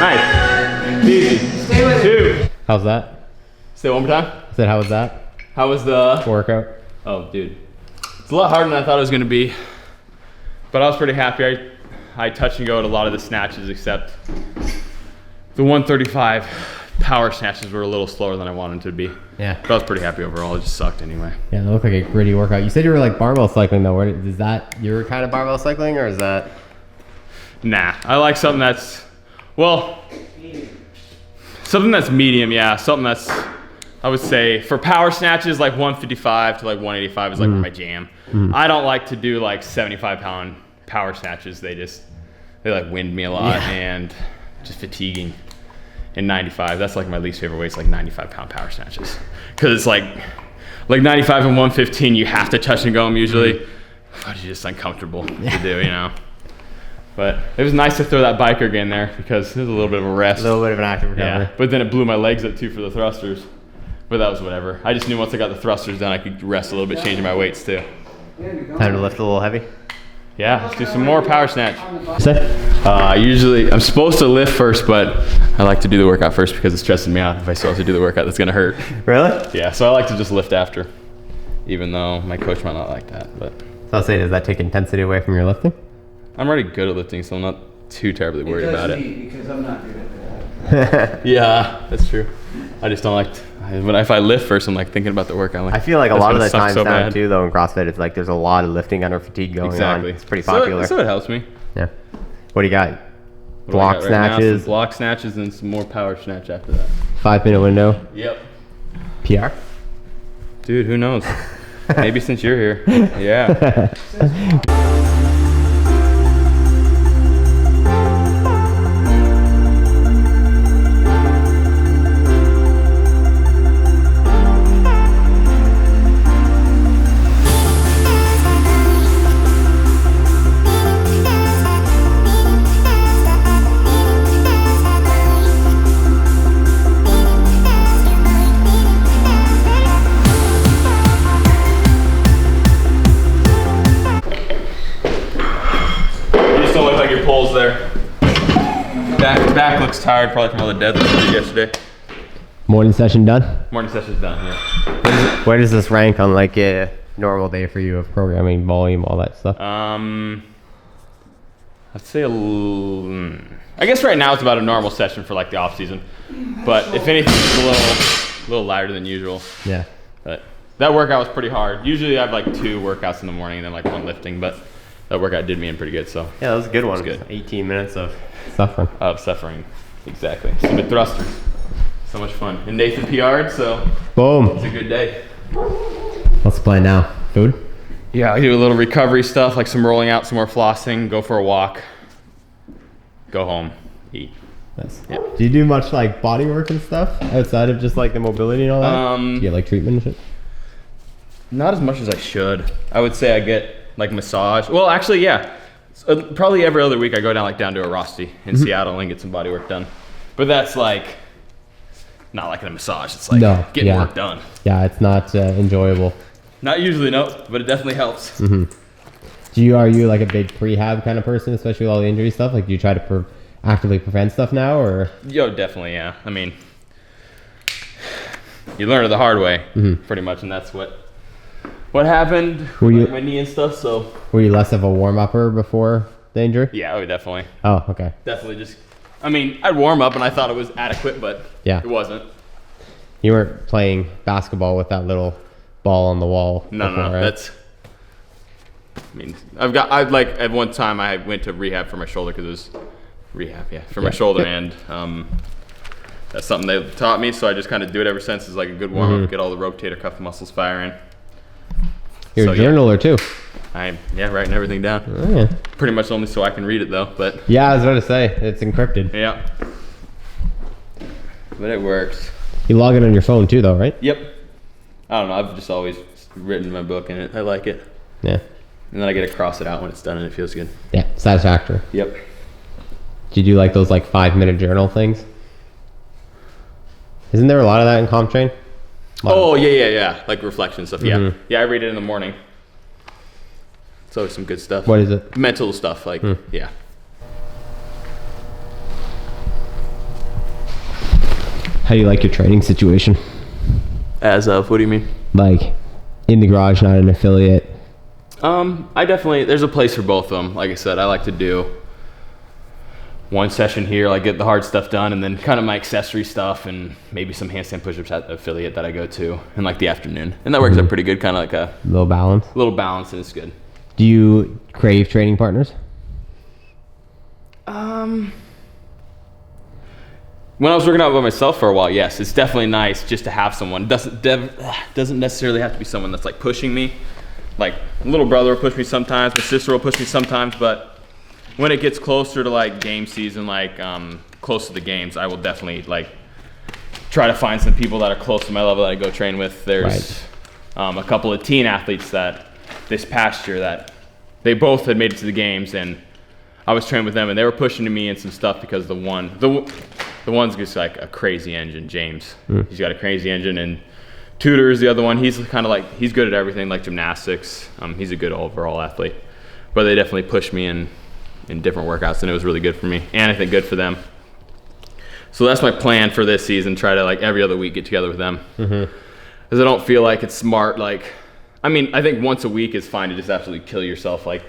Nice. Easy. Stay with 2. How's that? Say it one more time. I said, how was that How was the workout? Oh, dude. a lot harder than I thought it was gonna be, but I was pretty happy. I touch and go at a lot of the snatches except the 135 power snatches were a little slower than I wanted them to be. Yeah. But I was pretty happy overall. It just sucked anyway. Yeah, it looked like a gritty workout. You said you were like barbell cycling though. Is that your kind of barbell cycling or is that? Nah, I like something that's, well, something that's medium, yeah. Something that's, I would say, for power snatches, like 155 to like 185 is like my jam. I don't like to do like 75-pound power snatches. They like wind me a lot and just fatiguing. And 95, that's like my least favorite weight. It's like 95-pound power snatches. Because it's like 95 and 115, you have to touch and go them usually. But it's just uncomfortable to do, you know. But it was nice to throw that biker again there because it was a little bit of a rest. A little bit of an active recovery. Yeah, but then it blew my legs up too for the thrusters. But that was whatever. I just knew once I got the thrusters done, I could rest a little bit, changing my weights too. Time to lift a little heavy. Yeah, let's do some more power snatch. Say? Usually, I'm supposed to lift first, but I like to do the workout first because it stresses me out if I still have to do the workout that's gonna hurt. Really? Yeah, so I like to just lift after, even though my coach might not like that. But So I'll say, does that take intensity away from your lifting? I'm already good at lifting, so I'm not too terribly worried about it. Because I'm not good at that. Yeah, that's true. I just don't like if I lift first, I'm like thinking about the workout. I feel like a lot of the times so now bad. too, though, in CrossFit, it's like there's a lot of lifting under fatigue going on. It's pretty popular. So it helps me. Yeah. What do you got? What do I Block got right now? snatches. Some block snatches and some more power snatch after that. 5-minute window. Yep. PR? Dude, who knows? Maybe since you're here. Yeah. Pulls there. Back looks tired, probably from all the deadlifts we did yesterday. Morning session done? Morning session's done, yeah. Where does this rank on like a normal day for you of programming, volume, all that stuff? I'd say I guess right now it's about a normal session for like the off season. But if anything, it's a little lighter than usual. Yeah. But that workout was pretty hard. Usually I have like 2 workouts in the morning and then like 1 lifting, but that workout did me in pretty good, so. Yeah, that was a good one. Good. 18 minutes of suffering. Suffering, exactly. Some good thrusters. So much fun. And Nathan PR'd, so Boom. it's a good day. What's the plan now? Food? Yeah, I do a little recovery stuff, like some rolling out, some more flossing, go for a walk, go home, eat. Nice. Yeah. Do you do much like body work and stuff outside of just like the mobility and all that? Do you get like treatment and shit? Not as much as I should. I would say I get like massage. Well, actually, yeah. Probably every other week I go down to a Rosti in Seattle and get some body work done. But that's like not like a massage. It's like getting work done. Yeah, it's not enjoyable. Not usually, no, but it definitely helps. Are you like a big prehab kind of person, especially with all the injury stuff? Like, do you try to actively prevent stuff now, or? Yo, definitely, yeah. I mean, you learn it the hard way, pretty much, and that's what happened with my knee and stuff. So. Were you less of a warm-upper before the injury? Yeah, definitely. Oh, okay. Definitely just. I mean, I'd warm up and I thought it was adequate, but it wasn't. You weren't playing basketball with that little ball on the wall. No, right? That's. I mean, at one time I went to rehab for my shoulder because it was my shoulder, and that's something they taught me. So I just kind of do it ever since. It's like a good warm up, get all the rotator cuff muscles firing. You're a journaler too. I'm writing everything down. Oh, yeah. Pretty much only so I can read it though, but. Yeah, I was about to say it's encrypted. Yeah. But it works. You log it on your phone too, though, right? Yep. I don't know. I've just always written my book in it. I like it. Yeah. And then I get to cross it out when it's done and it feels good. Yeah, satisfactory. Yep. Did you like those like 5-minute journal things? Isn't there a lot of that in CompTrain? Oh, yeah. Like reflection stuff. Yeah. Yeah, I read it in the morning. It's always some good stuff. What is it? Mental stuff, like, yeah. How do you like your training situation? As of, what do you mean? Like, in the garage, not an affiliate. There's a place for both of them. Like I said, I like to do one session here, like get the hard stuff done, and then kind of my accessory stuff and maybe some handstand push-ups at the affiliate that I go to in like the afternoon. And that works out pretty good, kind of like a little balance. And it's good. Do you crave training partners? When I was working out by myself for a while, yes, it's definitely nice just to have someone. Doesn't necessarily have to be someone that's like pushing me. Like little brother will push me sometimes, my sister will push me sometimes, but when it gets closer to like game season, like close to the games, I will definitely like try to find some people that are close to my level that I go train with. There's a couple of teen athletes that this past year that they both had made it to the games, and I was training with them, and they were pushing to me in some stuff because the one's just like a crazy engine, James. He's got a crazy engine, and Tudor is the other one. He's kind of like, he's good at everything, like gymnastics. He's a good overall athlete. But they definitely pushed me in different workouts, and it was really good for me, and I think good for them. So that's my plan for this season, try to like every other week get together with them. Because I don't feel like it's smart, like, I mean, I think once a week is fine to just absolutely kill yourself, like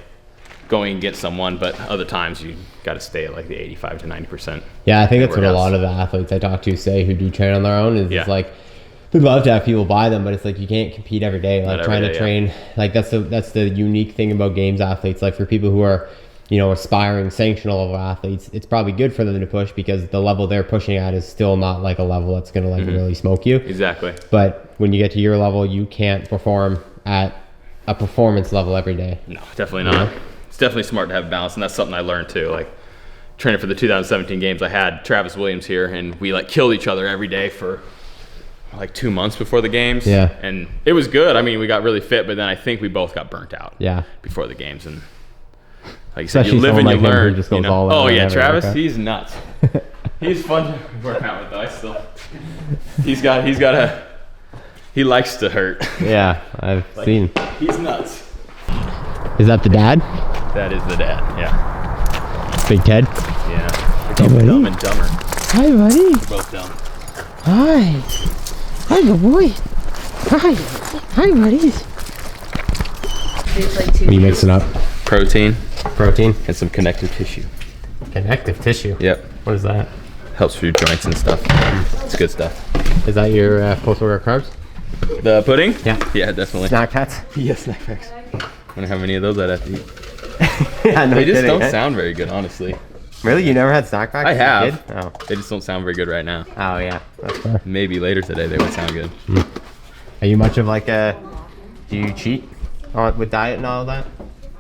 going and get someone, but other times you got to stay at like the 85 to 90%. Yeah, I think that's what a lot of the athletes I talk to say who do train on their own is it's like, we'd love to have people buy them, but it's like you can't compete every day. Like trying to train, like that's the unique thing about games athletes. Like for people who are, you know, aspiring sanctional level athletes, it's probably good for them to push because the level they're pushing at is still not like a level that's going to like really smoke you. Exactly. But when you get to your level, you can't perform at a performance level every day. No, definitely not. It's definitely smart to have balance, and that's something I learned too. Like training for the 2017 games, I had Travis Williams here, and we like killed each other every day for like 2 months before the games. Yeah. And it was good. I mean, we got really fit, but then I think we both got burnt out. Yeah. Before the games, and like you said, Especially you live and you like learn. just goes You know? all Oh out yeah, every Travis, workout. he's nuts. He's fun to work out with though. He's got a. He likes to hurt. Yeah, I've seen. He's nuts. Is that the dad? That is the dad. Yeah. Big Ted? Yeah. They're both dumb and dumber. Hi, buddy. They're both dumb. Hi. Hi, good boy. Hi. Hi, buddies. What are you mixing up? Protein Protein? and some connective tissue. Connective tissue? Yep. What is that? Helps for your joints and stuff. It's good stuff. Is that your post-workout carbs? The pudding? Yeah. Yeah, definitely. Snack packs? Yeah, snack packs. Wonder how many of those I'd have to eat. Yeah, no They just kidding, don't eh? sound very good, honestly. Really? You never had snack packs? I as a have. kid? Oh. They just don't sound very good right now. Oh, yeah. That's fair. Maybe later today they would sound good. Are you much of like a... Do you cheat with diet and all that?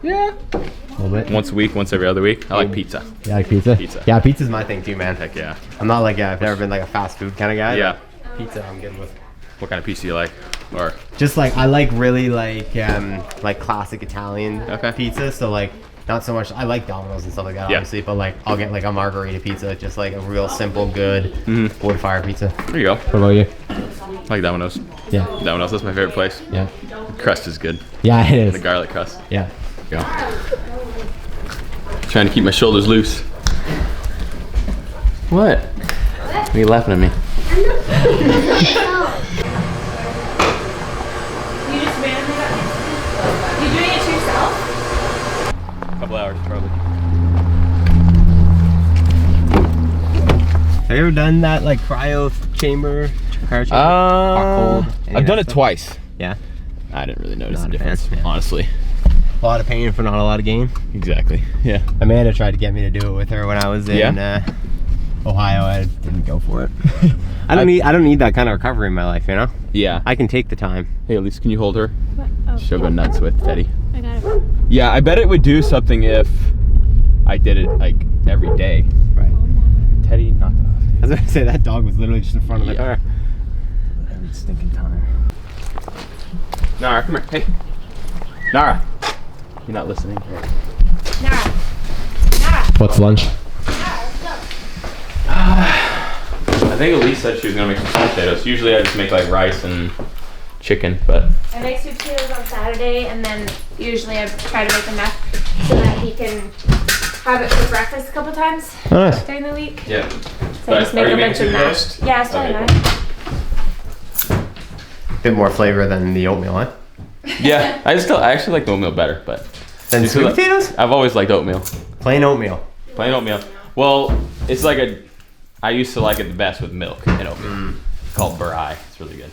Yeah. A little bit? Once a week, once every other week. I like pizza. You like pizza? Pizza. Yeah, pizza's my thing too, man. Heck yeah. I'm not like, I've never been like a fast food kind of guy. Yeah. But pizza I'm good with. What kind of pizza you like? Or Just like, I like really like classic Italian Okay. pizza. So like, not so much, I like Domino's and stuff like that, Yeah. obviously. But like, I'll get like a margarita pizza. Just like a real simple, good wood fire pizza. there you go. What about you? I like Domino's. Yeah. Domino's, that's my favorite place. Yeah. The crust is good. Yeah, it The is. garlic crust. Yeah. Go. Trying to keep my shoulders loose. What? What are you laughing at me? You just randomly got these? You doing it to yourself? Couple hours, probably. Have you ever done that like cryo chamber? Cryo chamber? Hot, cold, any I've of done that it stuff? twice. Yeah. I didn't really notice Not the a fan, difference, yeah. honestly. A lot of pain for not a lot of gain. Exactly. Yeah. Amanda tried to get me to do it with her when I was in Ohio. I didn't go for it. I don't need that kind of recovery in my life, you know? Yeah. I can take the time. Hey, Elise, can you hold her? Oh, She'll go nuts with Teddy. I got it. Yeah, I bet it would do something if I did it like every day. Right. Teddy, knock it off. I was gonna say that dog was literally just in front of the car. Every stinking time. Nara, come here. Hey. Nara. You're not listening. Here. Nara. Nara. What's lunch? I think Elise said she was gonna make some sweet potatoes. Usually I just make like rice and chicken, but I make sweet potatoes on Saturday, and then usually I try to make enough so that he can have it for breakfast a couple times Oh, nice. during the week. yeah. So I just make a bunch of mashed. Yeah, it's totally Okay. nice. Bit more flavor than the oatmeal, eh? Yeah, I actually like the oatmeal better, but Then sweet potatoes? I've always liked oatmeal. Plain oatmeal. Plain oatmeal. Well, it's like I used to like it the best with milk and oatmeal. It's called Barai. It's really good.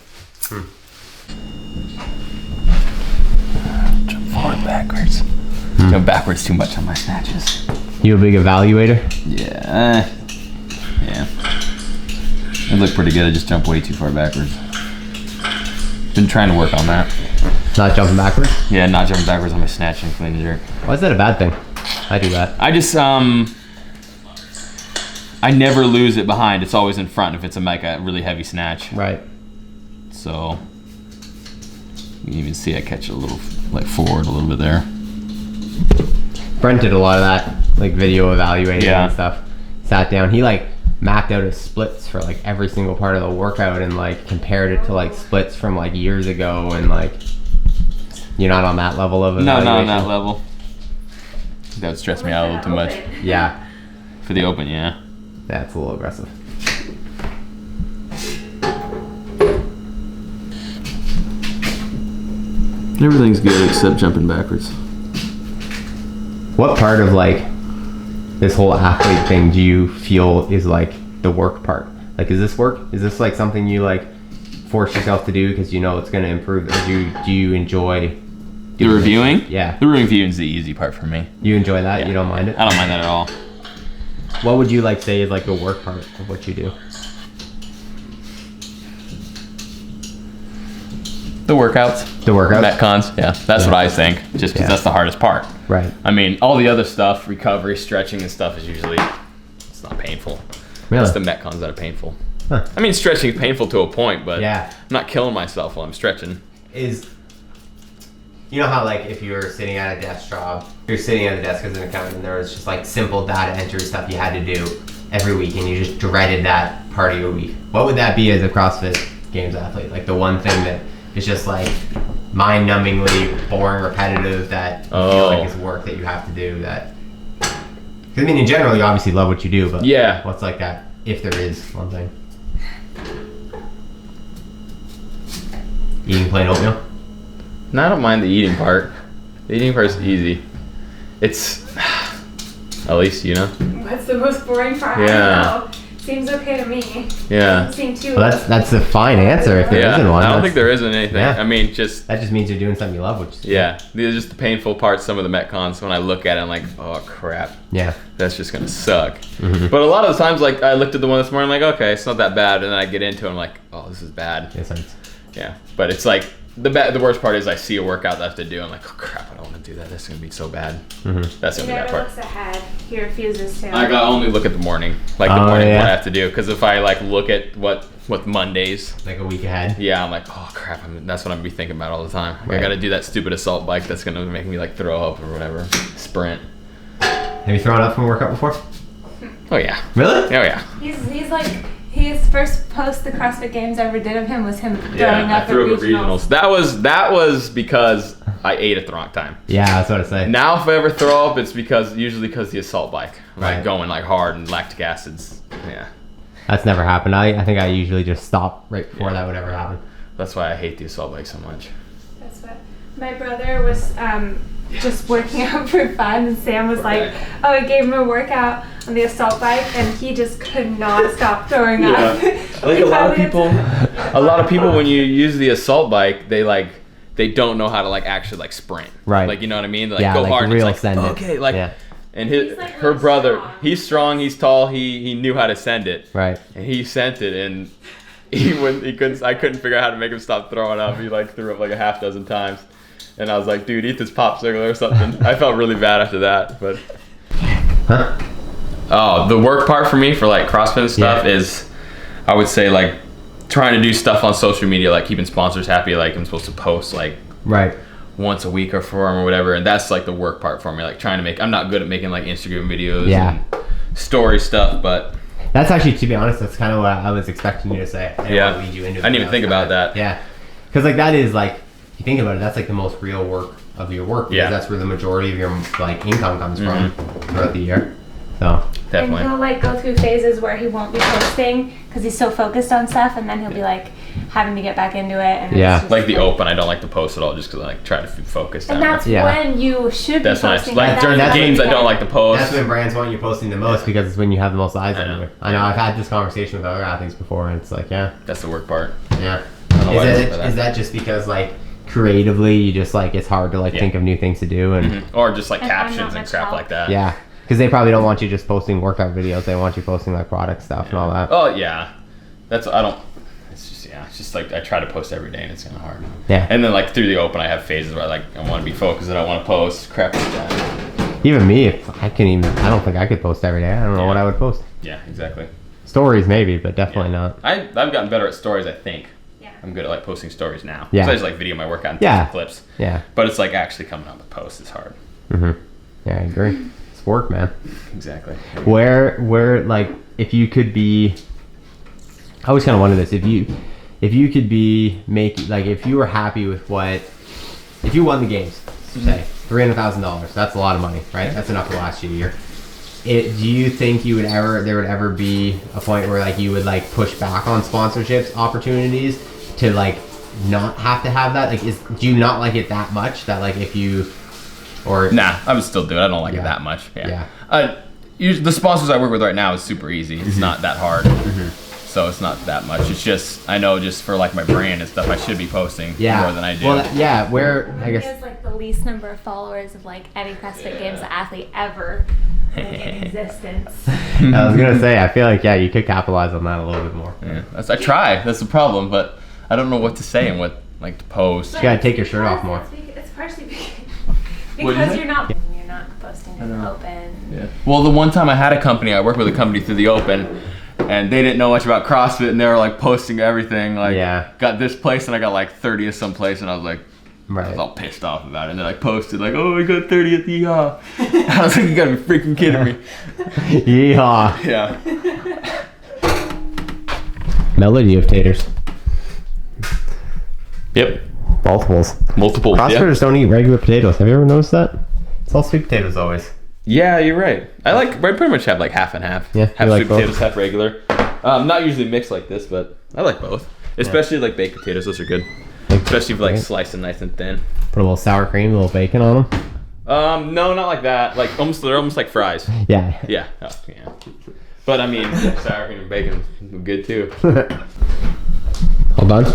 Jump forward, backwards. Jump backwards too much on my snatches. You a big evaluator? Yeah. Yeah. It looked pretty good. I just jumped way too far backwards. Been trying to work on that. Not jumping backwards? Yeah, not jumping backwards on my snatch and clean and jerk. Why is that a bad thing? I do that. I just I never lose it behind. It's always in front if it's like a really heavy snatch. Right. So you can even see I catch it a little like forward a little bit there. Brent did a lot of that, like video evaluating Yeah. and stuff. Sat down. He like mapped out his splits for like every single part of the workout and like compared it to like splits from like years ago, and like you're not on that level of No, evaluation. not on that level. That would stress me out a little too much. Yeah. For the open, yeah. That's a little aggressive. Everything's good except jumping backwards. What part of like this whole athlete thing do you feel is like the work part? Like, is this work? Is this like something you like force yourself to do because you know it's going to improve? Or do you enjoy The reviewing? it? Yeah. The reviewing is the easy part for me. You enjoy that? Yeah. You don't mind it? I don't mind that at all. What would you like say is like the work part of what you do? The workouts. The workouts? Metcons, yeah. That's what I think. Just because Yeah. that's the hardest part. Right. I mean, all the other stuff, recovery, stretching and stuff is usually, it's not painful. Really? It's the Metcons that are painful. Huh. I mean, stretching is painful to a point, but Yeah. I'm not killing myself while I'm stretching. Is, you know how like if you're sitting at a desk job, you're sitting at a desk as an accountant and there was just like simple data entry stuff you had to do every week and you just dreaded that part of your week. What would that be as a CrossFit Games athlete? Like the one thing that is just like mind-numbingly boring, repetitive that you feel like is work that you have to do that. Cause I mean in general you obviously love what you do, but Yeah. what's like that, if there is one thing? Eating plain oatmeal? No, I don't mind the eating part. The eating part's easy. It's, at least, you know? That's the most boring part. Yeah. I know. Seems okay to me. Yeah. Doesn't seem too. Well, that's a fine answer if there Yeah. not one. I don't That's- think there isn't anything. Yeah. I mean, just, That just means you're doing something you love, which is yeah. These are just the painful parts, some of the Metcons. When I look at it, I'm like, oh crap. Yeah. That's just gonna suck. But a lot of the times, like I looked at the one this morning, like okay, it's not that bad, and then I get into it, I'm like, oh, this is bad. Yes, it's Yeah, but it's like the worst part is I see a workout that I have to do. I'm like, oh crap, I don't want to do that. That's gonna be so bad. That's He gonna be that never part. looks ahead. He refuses to. I only look at the morning, like the Oh, morning yeah. what I have to do, because if I like look at what Mondays, like a week ahead. yeah, I'm like, oh crap, that's what I'm gonna be thinking about all the time. Like, Right. I gotta do that stupid assault bike that's gonna make me like throw up or whatever. Sprint. Have you thrown up from a workout before? Oh yeah. Really? Oh yeah. He's like his first post the CrossFit Games ever did of him was him throwing Yeah, up I threw at up at regionals. That was because I ate at the wrong time. Yeah, that's what I say. Now if I ever throw up, it's usually because the assault bike. I'm Right. like going like hard and lactic acids. Yeah. That's never happened. I think I usually just stop right before that would ever happen. That's why I hate the assault bike so much. That's what my brother was just working out for fun, and Sam was like, "Oh, I gave him a workout on the assault bike, and he just could not stop throwing up." Like a lot of people when you use the assault bike, they don't know how to like actually like sprint. Right. Like you know what I mean? They, like Yeah, go like hard. And real it's like, send it. okay, like Yeah. and He's, like, her really brother, strong. he's strong, he's tall, he knew how to send it. Right. And he sent it and I couldn't figure out how to make him stop throwing up. He like threw up like a half dozen times. And I was like, dude, eat this popsicle or something. I felt really bad after that, but Huh? oh, the work part for me for like CrossFit and stuff Yeah. is, I would say like trying to do stuff on social media, like keeping sponsors happy. Like I'm supposed to post like Right. once a week or for them or whatever, and that's like the work part for me. Like trying to make, I'm not good at making like Instagram videos Yeah. and story stuff, but That's actually, to be honest, that's kind of what I was expecting you to say. I didn't Yeah. want to lead you into it, I didn't even but think was about kinda- that. Yeah. Because like that is like, if you think about it, that's like the most real work of your work. Because Yeah. that's where the majority of your like income comes from throughout the year. So. definitely. And he'll like go through phases where he won't be posting because he's so focused on stuff, and then he'll be like, having to get back into it. And Yeah. it's just Like the open, I don't like to post at all just because I like try to focus down. And that's Yeah. when you should That's be when I posting. like during the That's games. I when- don't like to post. That's when brands want you posting the most because it's when you have the most eyes I on know. you. I know. I've had this conversation with other athletes before, and it's like, yeah, That's the work part. yeah. I don't know why I Is, do that. is that just because like creatively you just like it's hard to like Yeah. think of new things to do and Or just like And I'm not captions and much crap help. like that. yeah, because they probably don't want you just posting workout videos. They want you posting like product stuff and all that. Oh yeah, that's I don't. It's just it's just like I try to post every day and it's kind of hard. Yeah. And then like through the open, I have phases where like I want to be focused and I want to post crap like that. Even me, if I can even, I don't think I could post every day. I don't know what Yeah. I would post. Yeah, exactly. Stories maybe, but definitely not. I've gotten better at stories. I think. Yeah. I'm good at like posting stories now. Yeah. So I just like video my workout and Yeah. clips. Yeah. But it's like actually coming up with posts is hard. Yeah, I agree. It's work, man. Exactly. Where like if you could be, I always kind of wonder this, if you could be making, like if you were happy with what, if you won the games, say $300,000, that's a lot of money, right? That's enough to last you a year. Do you think there would ever be a point where like you would like push back on sponsorships opportunities to like not have to have that? Like do you not like it that much that like if you, or Nah, I would still do it. I don't like Yeah. it that much. Yeah. The sponsors I work with right now is super easy. It's not that hard. Mm-hmm. So it's not that much. It's just, I know just for like my brand and stuff, I should be posting yeah, more than I do. Well, yeah, where I He guess. has like the least number of followers of like any CrossFit Games athlete ever like, in existence. I was gonna say, I feel like yeah, you could capitalize on that a little bit more. Yeah, I try. That's the problem, but I don't know what to say and what like to post. You gotta take your shirt off more. It's partially What'd you because say? you're not posting in the open. Yeah. Well, the one time I had a company, I worked with a company through the open, and they didn't know much about CrossFit, and they were like posting everything. Like, Yeah. got this place, and I got like 30 of some place, and I was like, I Right. was all pissed off about it. And they like posted like, oh, I got 30 at the I was like, you gotta be freaking kidding me. Yeehaw. Yeah. Melody of taters. Yep. Multiples. Multiple. Yeah. CrossFitters don't eat regular potatoes. Have you ever noticed that? It's all sweet potatoes always. Yeah, you're right. I pretty much have like half and half. Yeah, half you like sweet both? potatoes, half regular. Not usually mixed like this, but I like both. Especially like baked potatoes, those are good. Especially if like sliced and nice and thin. Put a little sour cream, a little bacon on them. No, not like that. Like they're almost like fries. Yeah. Yeah. Oh, yeah. But I mean, sour cream and bacon are good too. All done?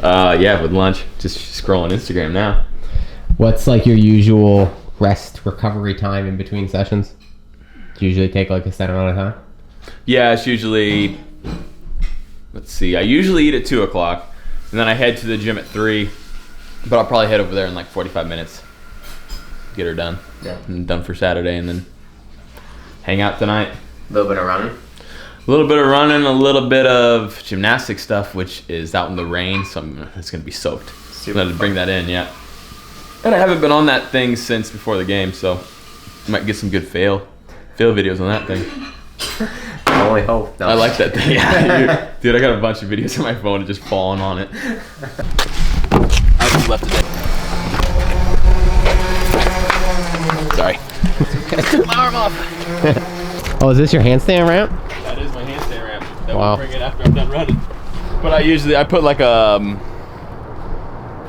Yeah, with lunch. Just scrolling Instagram now. What's like your usual rest recovery time in between sessions? Do you usually take like a set amount of time? Yeah, it's usually. Let's see. I usually eat at 2 o'clock, and then I head to the gym at 3. But I'll probably head over there in like 45 minutes. Get her done. Yeah. And done for Saturday, and then hang out tonight. A little bit of running. A little bit of running, a little bit of gymnastic stuff, which is out in the rain, so it's gonna be soaked. So I'm gonna bring that in, yeah. And I haven't been on that thing since before the game, so I might get some good fail videos on that thing. I only hope. No. I like that thing. Yeah, dude, I got a bunch of videos on my phone of just falling on it. I just left it there. Sorry. I took my arm off. Oh, is this your handstand ramp? That is my handstand ramp. That Wow. will bring it after I'm done running. But I put like a,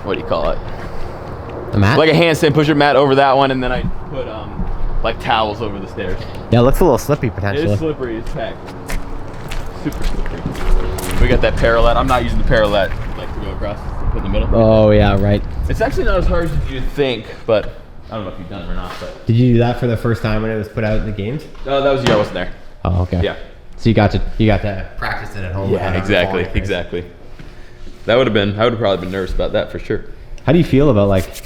what do you call it? The mat? Like a handstand pusher mat over that one, and then I put like towels over the stairs. Yeah, it looks a little slippy It potentially. is slippery as heck. Super slippery. We got that parallel. I'm not using the parallel like to go across, put in the middle. Oh yeah, right. It's actually not as hard as you'd think, but I don't know if you've done it or not. But Did you do that for the first time when it was put out in the games? that was you. I wasn't there. Oh, okay. Yeah. So you got to practice it at home. Yeah, exactly, exactly. I would have probably been nervous about that for sure. How do you feel about like?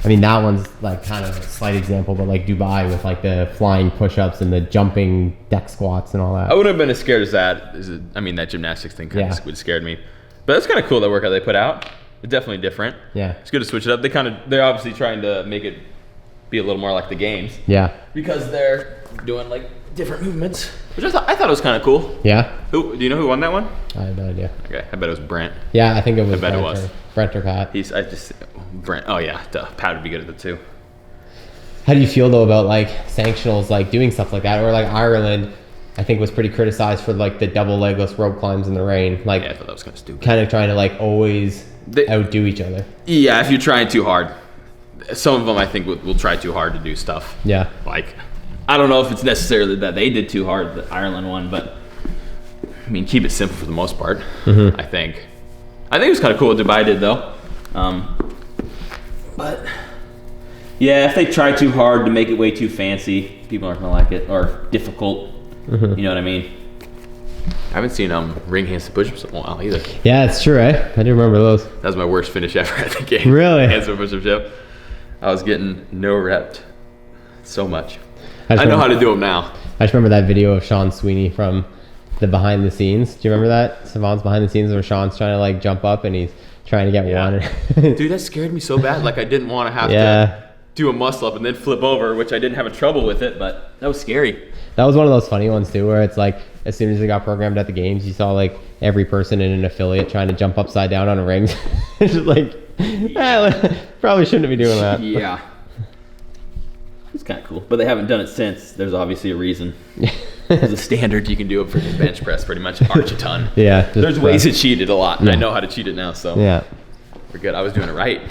I mean, that one's like kind of a slight example, but like Dubai with like the flying push-ups and the jumping deck squats and all that. I wouldn't have been as scared as that. That gymnastics thing kind of would have scared me. But that's kind of cool, that workout they put out. It's definitely different. Yeah. It's good to switch it up. They're obviously trying to make it be a little more like the games. Yeah. Because they're doing like different movements, which I thought it was kind of cool. Yeah. Do you know who won that one? I have no idea. Okay, I bet it was Brent. Yeah, I think it was. bet it Brent was. or Brent or Pat. Brent. Oh yeah, duh. Pat would be good at it too. How do you feel though about like sanctionals, like doing stuff like that, or like Ireland I think was pretty criticized for like the double legless rope climbs in the rain. Like, Yeah, I thought that was kind of stupid. kind of trying to like always outdo each other. Yeah, if you're trying too hard. Some of them I think will try too hard to do stuff. Yeah. Like, I don't know if it's necessarily that they did too hard, the Ireland one, but I mean, keep it simple for the most part. I think it was kind of cool what Dubai did though. But yeah, if they try too hard to make it way too fancy, people aren't gonna like it, or difficult. You know what I mean? I haven't seen ring handstand push-ups in a while either. Yeah, it's true, eh? I do remember those. That was my worst finish ever at the game. Really? Handstand push-ups, yep. I was getting no repped so much. I know how to do them now. I just remember that video of Sean Sweeney from the behind the scenes. Do you remember that? Savant's behind the scenes where Sean's trying to like jump up and he's trying to get one. Dude, that scared me so bad. Like I didn't want to have to do a muscle up and then flip over, which I didn't have a trouble with it, but that was scary. That was one of those funny ones too, where it's like as soon as they got programmed at the games, you saw like every person in an affiliate trying to jump upside down on a ring. It's just like, probably shouldn't be doing that. Yeah. It's kind of cool, but they haven't done it since. There's obviously a reason. There's a standard you can do it for the bench press, pretty much arch a ton. Yeah. There's ways to cheat it a lot, and I know how to cheat it now, so yeah, we're good. I was doing it right.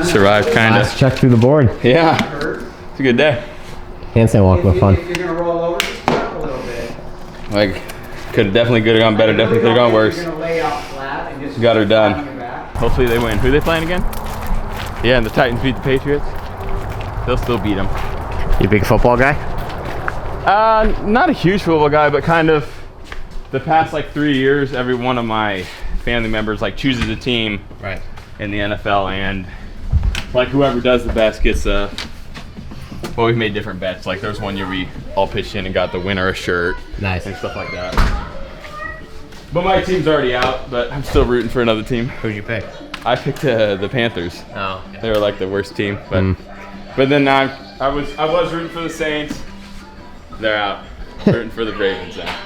Survived, kind of. Check through the board. Yeah. It's a good day. Handstand walk was fun. If you're gonna roll over, just jump a little bit. Like, could have gone better, definitely could have gone worse. You're gonna lay out flat and just Got her done. on your back. Hopefully they win. Who are they playing again? Yeah, and the Titans beat the Patriots. They'll still beat them. You a big football guy? Not a huge football guy, but kind of the past like 3 years, every one of my family members like chooses a team Right. in the NFL, and like whoever does the best gets well, we've made different bets. Like there was one year we all pitched in and got the winner a shirt. Nice. And stuff like that. But my team's already out, but I'm still rooting for another team. Who'd you pick? I picked the Panthers. Oh. They were like the worst team, but then I was rooting for the Saints. They're out. Rooting for the Ravens now.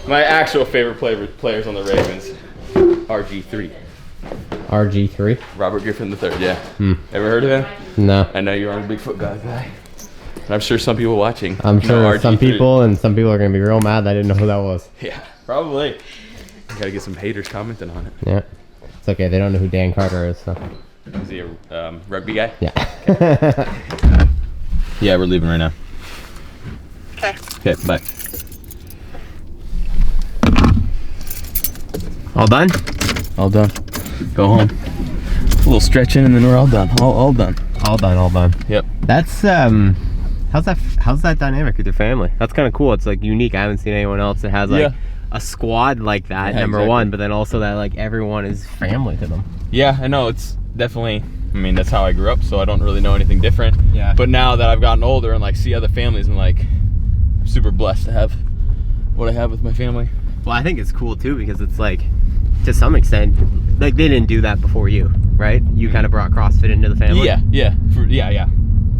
My actual favorite players on the Ravens, RG3. RG3? Robert Griffin III. Yeah. Ever heard of him? No. I know you aren't a Bigfoot guy. And I'm sure some people watching. I'm sure know some RG3. people are gonna be real mad that I didn't know who that was. Yeah, probably. Gotta get some haters commenting on it. Yeah. It's okay. They don't know who Dan Carter is. So. Is he a rugby guy? Yeah. Yeah, we're leaving right now. Okay. Okay, bye. All done? All done. Go home. A little stretching and then we're all done. All done. All done. All done. Yep. That's how's that dynamic with your family? That's kind of cool. It's like unique. I haven't seen anyone else that has like a squad like that, Yeah, number exactly. one, but then also that like everyone is family to them. Yeah, I know, it's definitely, I mean, that's how I grew up, so I don't really know anything different. Yeah. But now that I've gotten older and like see other families, I'm like super blessed to have what I have with my family. Well, I think it's cool too because it's like, to some extent, like they didn't do that before you, right? You kind of brought CrossFit into the family. Yeah, yeah.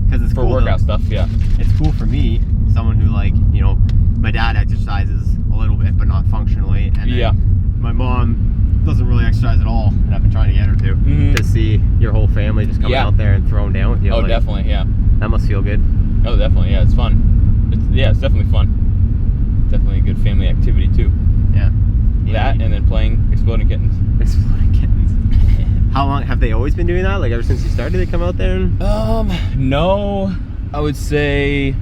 Because it's For cool workout stuff, yeah. It's cool for me, someone who like, you know, my dad exercises a little bit, but not functionally. And then Yeah. my mom doesn't really exercise at all, and I've been trying to get her to. Mhm. To see your whole family just coming Yeah. out there and throwing down with you. Oh, like, definitely, yeah. That must feel good. Oh, definitely, yeah. It's fun. It's definitely fun. Definitely a good family activity too. Yeah. That and then playing Exploding Kittens. Exploding Kittens. How long have they always been doing that? Like ever since you started, they come out there and. No, I would say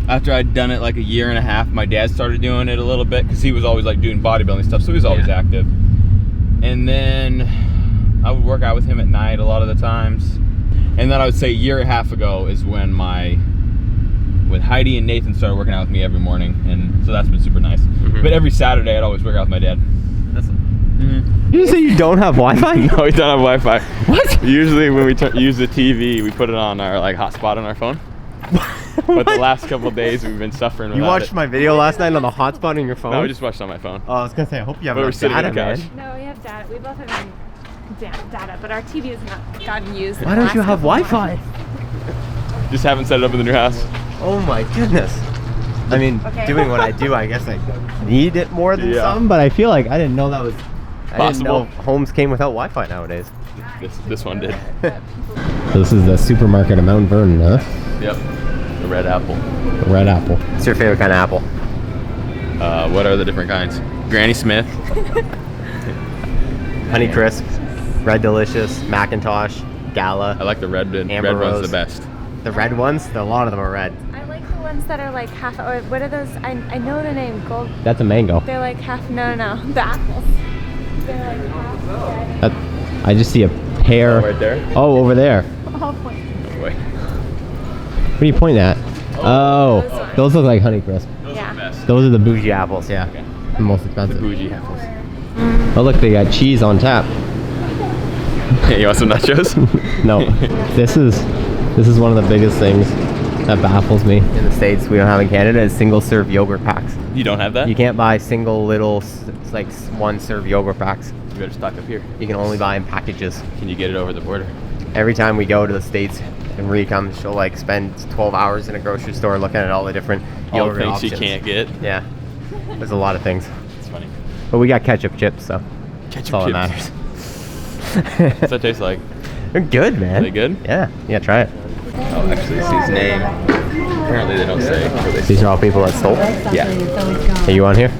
after I'd done it like a year and a half, my dad started doing it a little bit because he was always like doing bodybuilding stuff, so he was always active. And then I would work out with him at night a lot of the times. And then I would say a year and a half ago is when Heidi and Nathan started working out with me every morning, and so that's been super nice. But every Saturday I'd always work out with my dad. That's. You say you don't have Wi-Fi? No, we don't have Wi-Fi. What? Usually when we use the TV, we put it on our like hotspot on our phone. But the last couple of days we've been suffering You without watched it. my video last night on the hotspot on your phone? No, we just watched it on my phone. Oh, I was gonna say, I hope you have But we're enough sitting on data, the couch. man. No, we have data. We both have data, but our TV has not gotten used. Why don't you have Wi-Fi? Just haven't set it up in the new house. Oh my goodness. I mean, Okay. doing what I do, I guess I need it more than Yeah. some, but I feel like I didn't know that was I didn't know Possible. homes came without Wi-Fi nowadays. This one did. This is the supermarket of Mount Vernon, huh? Yep. The red apple. Red apple. What's your favorite kind of apple? What are the different kinds? Granny Smith. Honey Crisp, Red Delicious, Macintosh, Gala. I like the red one. Amber Red one's Rose. the best. The red ones, a lot of them are red. I like the ones that are like half. Or what are those? I know the name. Gold. That's a mango. They're like half. No. The apples. They're like half red. I just see a pear. Right there. Oh, over there. All point. Wait. What are you pointing at? Oh, those look like Honey Crisp. Yeah. Those are the bougie apples, yeah. The most expensive. Bougie apples. Oh look, they got cheese on tap. Hey, you want some nachos? No, this is one of the biggest things that baffles me in the States. We don't have in Canada is single serve yogurt packs. You don't have that? You can't buy single little like one serve yogurt packs. You better stock up here. You can only buy in packages. Can you get it over the border? Every time we go to the States and Rhea comes, she'll like spend 12 hours in a grocery store looking at all the different All yogurt the things options. she can't get. Yeah, there's a lot of things. It's funny. But we got ketchup chips, so Ketchup that's all chips. that matters. What's that taste like? They're good, man. Are they good? Yeah, try it. Oh, actually, it's his name. Apparently they don't say. These are all people that stole. Yeah. Are you on here?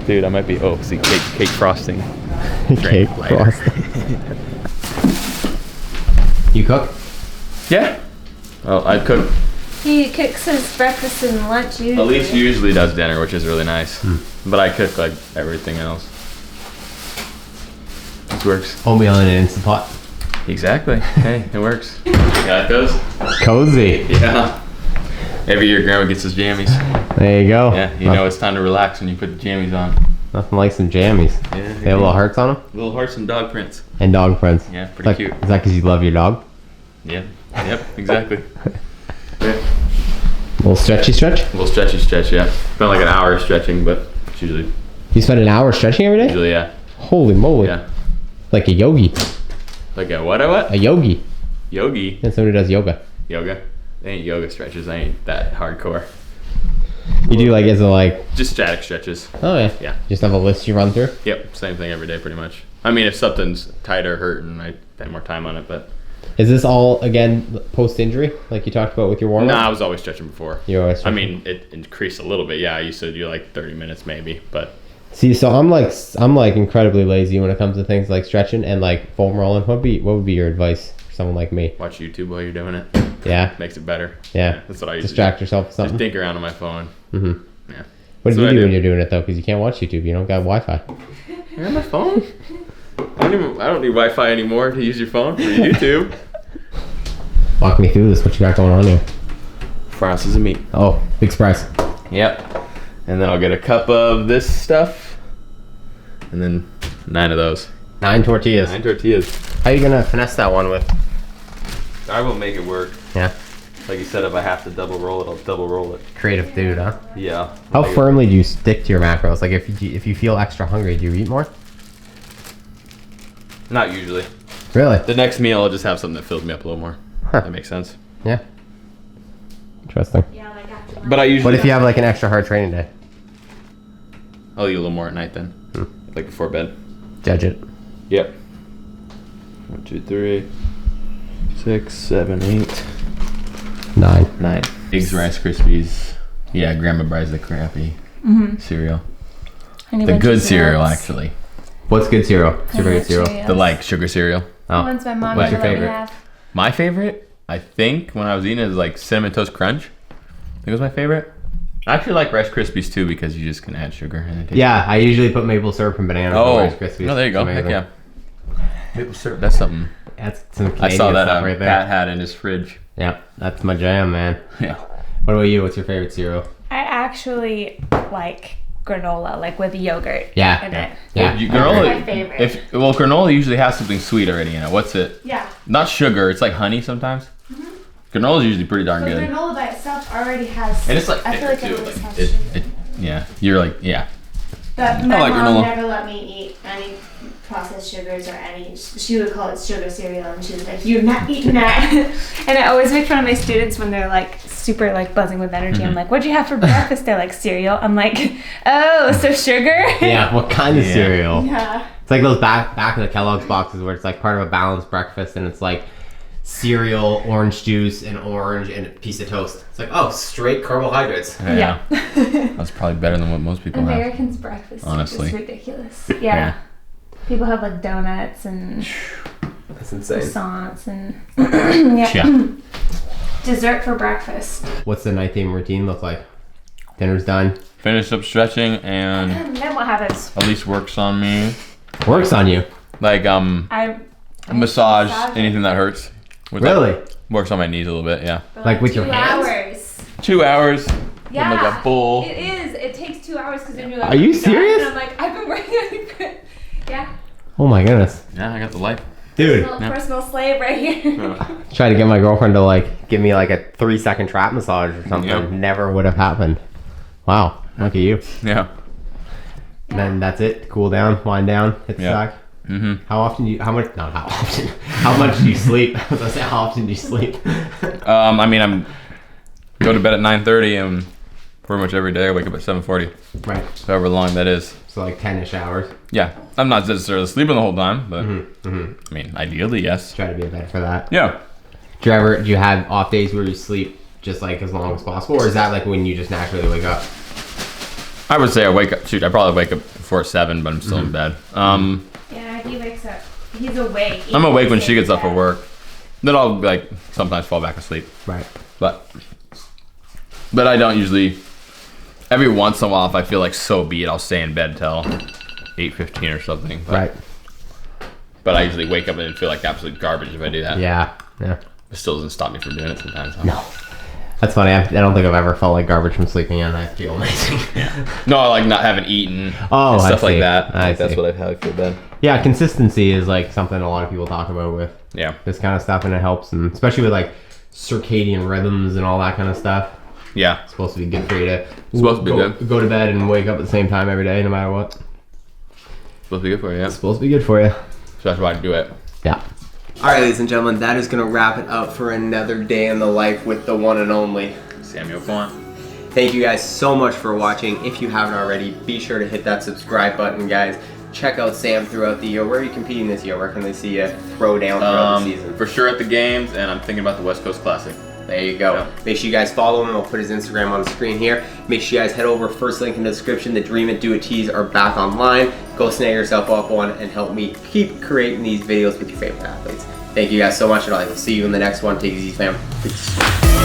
Dude, I might be. Oh, see, cake frosting. Cake lighter. frosting. You cook? Yeah. Well, I cook. He cooks his breakfast and lunch usually. Elise usually does dinner, which is really nice. But I cook like everything else. This works. Oatmeal in an Instant Pot. Exactly. Hey, it works. Yeah, it does. Cozy. Yeah. Every year, Grandma gets his jammies. There you go. Yeah, you know it's time to relax when you put the jammies on. Nothing like some jammies. Yeah. They have little hearts on them? Little hearts and dog prints. And dog prints. Yeah, pretty Is cute. that because you love your dog? Yeah. Yep. Exactly. Yeah. Little stretchy stretch? A little stretchy stretch. Yeah. Spent like an hour stretching, but it's usually You spend an hour stretching every day? yeah. Holy moly. Yeah. Like a yogi. Like a what? A what? A yogi. Yogi. And somebody does yoga. Yoga. They ain't yoga stretches. They ain't that hardcore. You do like, is it like, Just static stretches. oh yeah. Yeah. Just have a list you run through? Yep. Same thing every day, pretty much. I mean, if something's tight or hurting, I spend more time on it. But Is this all, again, post-injury? Like you talked about with your warm-up? nah, I was always stretching before. You always I stretching? mean, it increased a little bit. Yeah, I used to do like 30 minutes maybe, but See, so I'm like incredibly lazy when it comes to things like stretching and like foam rolling. What would be your advice for someone like me? watch YouTube while you're doing it. Yeah. Makes it better. Yeah. That's what I used Distract to do. yourself with Just something. dink around on my phone. Mm-hmm. Yeah. What That's do you I do when you're doing it though? Because you can't watch YouTube. You don't got Wi-Fi. You're on my phone? I don't need Wi-Fi anymore to use your phone for YouTube. Walk me through this. What you got going on here? 4 ounces of meat. Oh, big surprise. Yep. And then I'll get a cup of this stuff. and then 9 of those. 9 tortillas. 9 tortillas. How you gonna finesse that one with? I will make it work. Yeah. Like you said, if I have to double roll it, I'll double roll it. Creative dude, huh? Yeah. How firmly do you stick to your macros? Like if you feel extra hungry, do you eat more? Not usually. Really? The next meal, I'll just have something that fills me up a little more. Huh. That makes sense. Yeah. Interesting. Yeah, like after But I usually. What if you have like an extra hard training day? I'll eat a little more at night then, like before bed. Judge it. Yep. 1, 2, 3, 6, 7, 8, 9. 9. Eggs, Rice Krispies. Yeah, Grandma buys the crappy cereal. Honey The Bunches good of cereal, Oats. actually. What's good cereal? What's your Honey favorite cereal? Bunches of The Oats. like sugar cereal. Oh. The ones my mom What's your never let me favorite? have. My favorite, I think, when I was eating it, was like Cinnamon Toast Crunch. I think it was my favorite. I actually like Rice Krispies too because you just can add sugar and it tastes Yeah, I usually put maple syrup and banana Oh, on Rice Krispies. there you go. It's Heck amazing. yeah. Maple syrup. That's something. That's some Canadian I saw that stuff right there. Pat had in his fridge. Yeah, that's my jam, man. Yeah. What about you? What's your favorite cereal? I actually like granola, like with yogurt Yeah. in it. Yeah. Granola. My favorite. Granola usually has something sweet already in it. What's it? Yeah. Not sugar. It's like honey sometimes. Granola is usually pretty darn But good. granola by itself already has. And it's like I feel like thicker, it too. always Like, has sugar. yeah. You're like, yeah. But my like mom granola. never let me eat any processed sugars or any. She would call it sugar cereal, and she was like, "You're not eating that." And I always make fun of my students when they're like super like buzzing with energy. I'm like, "What'd you have for breakfast?" They're like, "Cereal." I'm like, "Oh, so sugar?" Yeah, what kind of Yeah. cereal? Yeah. It's like those back of the Kellogg's boxes where it's like part of a balanced breakfast and it's like cereal, orange juice, and orange, and a piece of toast. It's like, oh, straight carbohydrates. Yeah. That's probably better than what most people have. Americans' breakfast Honestly. is ridiculous. Yeah. People have like donuts and That's insane. croissants and Yeah. dessert for breakfast. What's the nighttime routine look like? Dinner's done. Finished up stretching and And then what happens? at least works on me. Works on you. Like I massage anything that hurts. Which, like, Really? works on my knees a little bit. Yeah. Like with your 2 hands? hours. 2 hours. Yeah. In like a bowl. It is. It takes 2 hours because then you're like, Are you "I'm done." serious? And I'm like, I've been working on it. Yeah. Oh my goodness. Yeah, I got the life. Dude, Personal slave right here. tried to get my girlfriend to like give me like a 3-second trap massage or something. Yeah. Never would have happened. Wow. Look at you. Yeah. And then that's it. Cool down, wind down, hit the Yeah. sack. How much do you sleep? I was gonna say, how often do you sleep? I mean, I'm go to bed at 9:30 and pretty much every day I wake up at 7:40. Right. However long that is. So like 10-ish hours. Yeah. I'm not necessarily sleeping the whole time, but I mean, ideally, yes. Try to be in bed for that. Yeah. Do you have off days where you sleep just like as long as possible, or is that like when you just naturally wake up? I would say I wake up. Shoot, I probably wake up before 7, but I'm still in bed. Yeah, he wakes up. He's awake. I'm awake when she gets up for work. Then I'll like sometimes fall back asleep. Right. But I don't usually. Every once in a while, if I feel like so be it, I'll stay in bed till 8:15 or something. But, Right. But I usually wake up and feel like absolute garbage if I do that. Yeah. Yeah. It still doesn't stop me from doing it sometimes. Huh? No. That's funny. I don't think I've ever felt like garbage from sleeping in. I feel amazing. No, I like not having eaten. Oh, and I stuff see. like that. I That's see. what I feel bad. Yeah, consistency is like something a lot of people talk about with Yeah. this kind of stuff, and it helps, and especially with like circadian rhythms and all that kind of stuff. Yeah. It's supposed to be good for you to supposed to be good. go to bed and wake up at the same time every day, no matter what. Supposed to be good for you. Yeah. It's supposed to be good for you. So that's why I do it. Yeah. All right, ladies and gentlemen, that is going to wrap it up for another day in the life with the one and only Samuel Kwant. Thank you guys so much for watching. If you haven't already, be sure to hit that subscribe button, guys. Check out Sam throughout the year. Where are you competing this year? Where can they see you throw down throughout the season? For sure at the games, and I'm thinking about the West Coast Classic. There you go. Yeah. Make sure you guys follow him. I'll put his Instagram on the screen here. Make sure you guys head over, first link in the description. The Dream It, Do It tees are back online. Go snag yourself up one and help me keep creating these videos with your favorite athletes. Thank you guys so much, and I will see you in the next one. Take it easy, fam. Peace.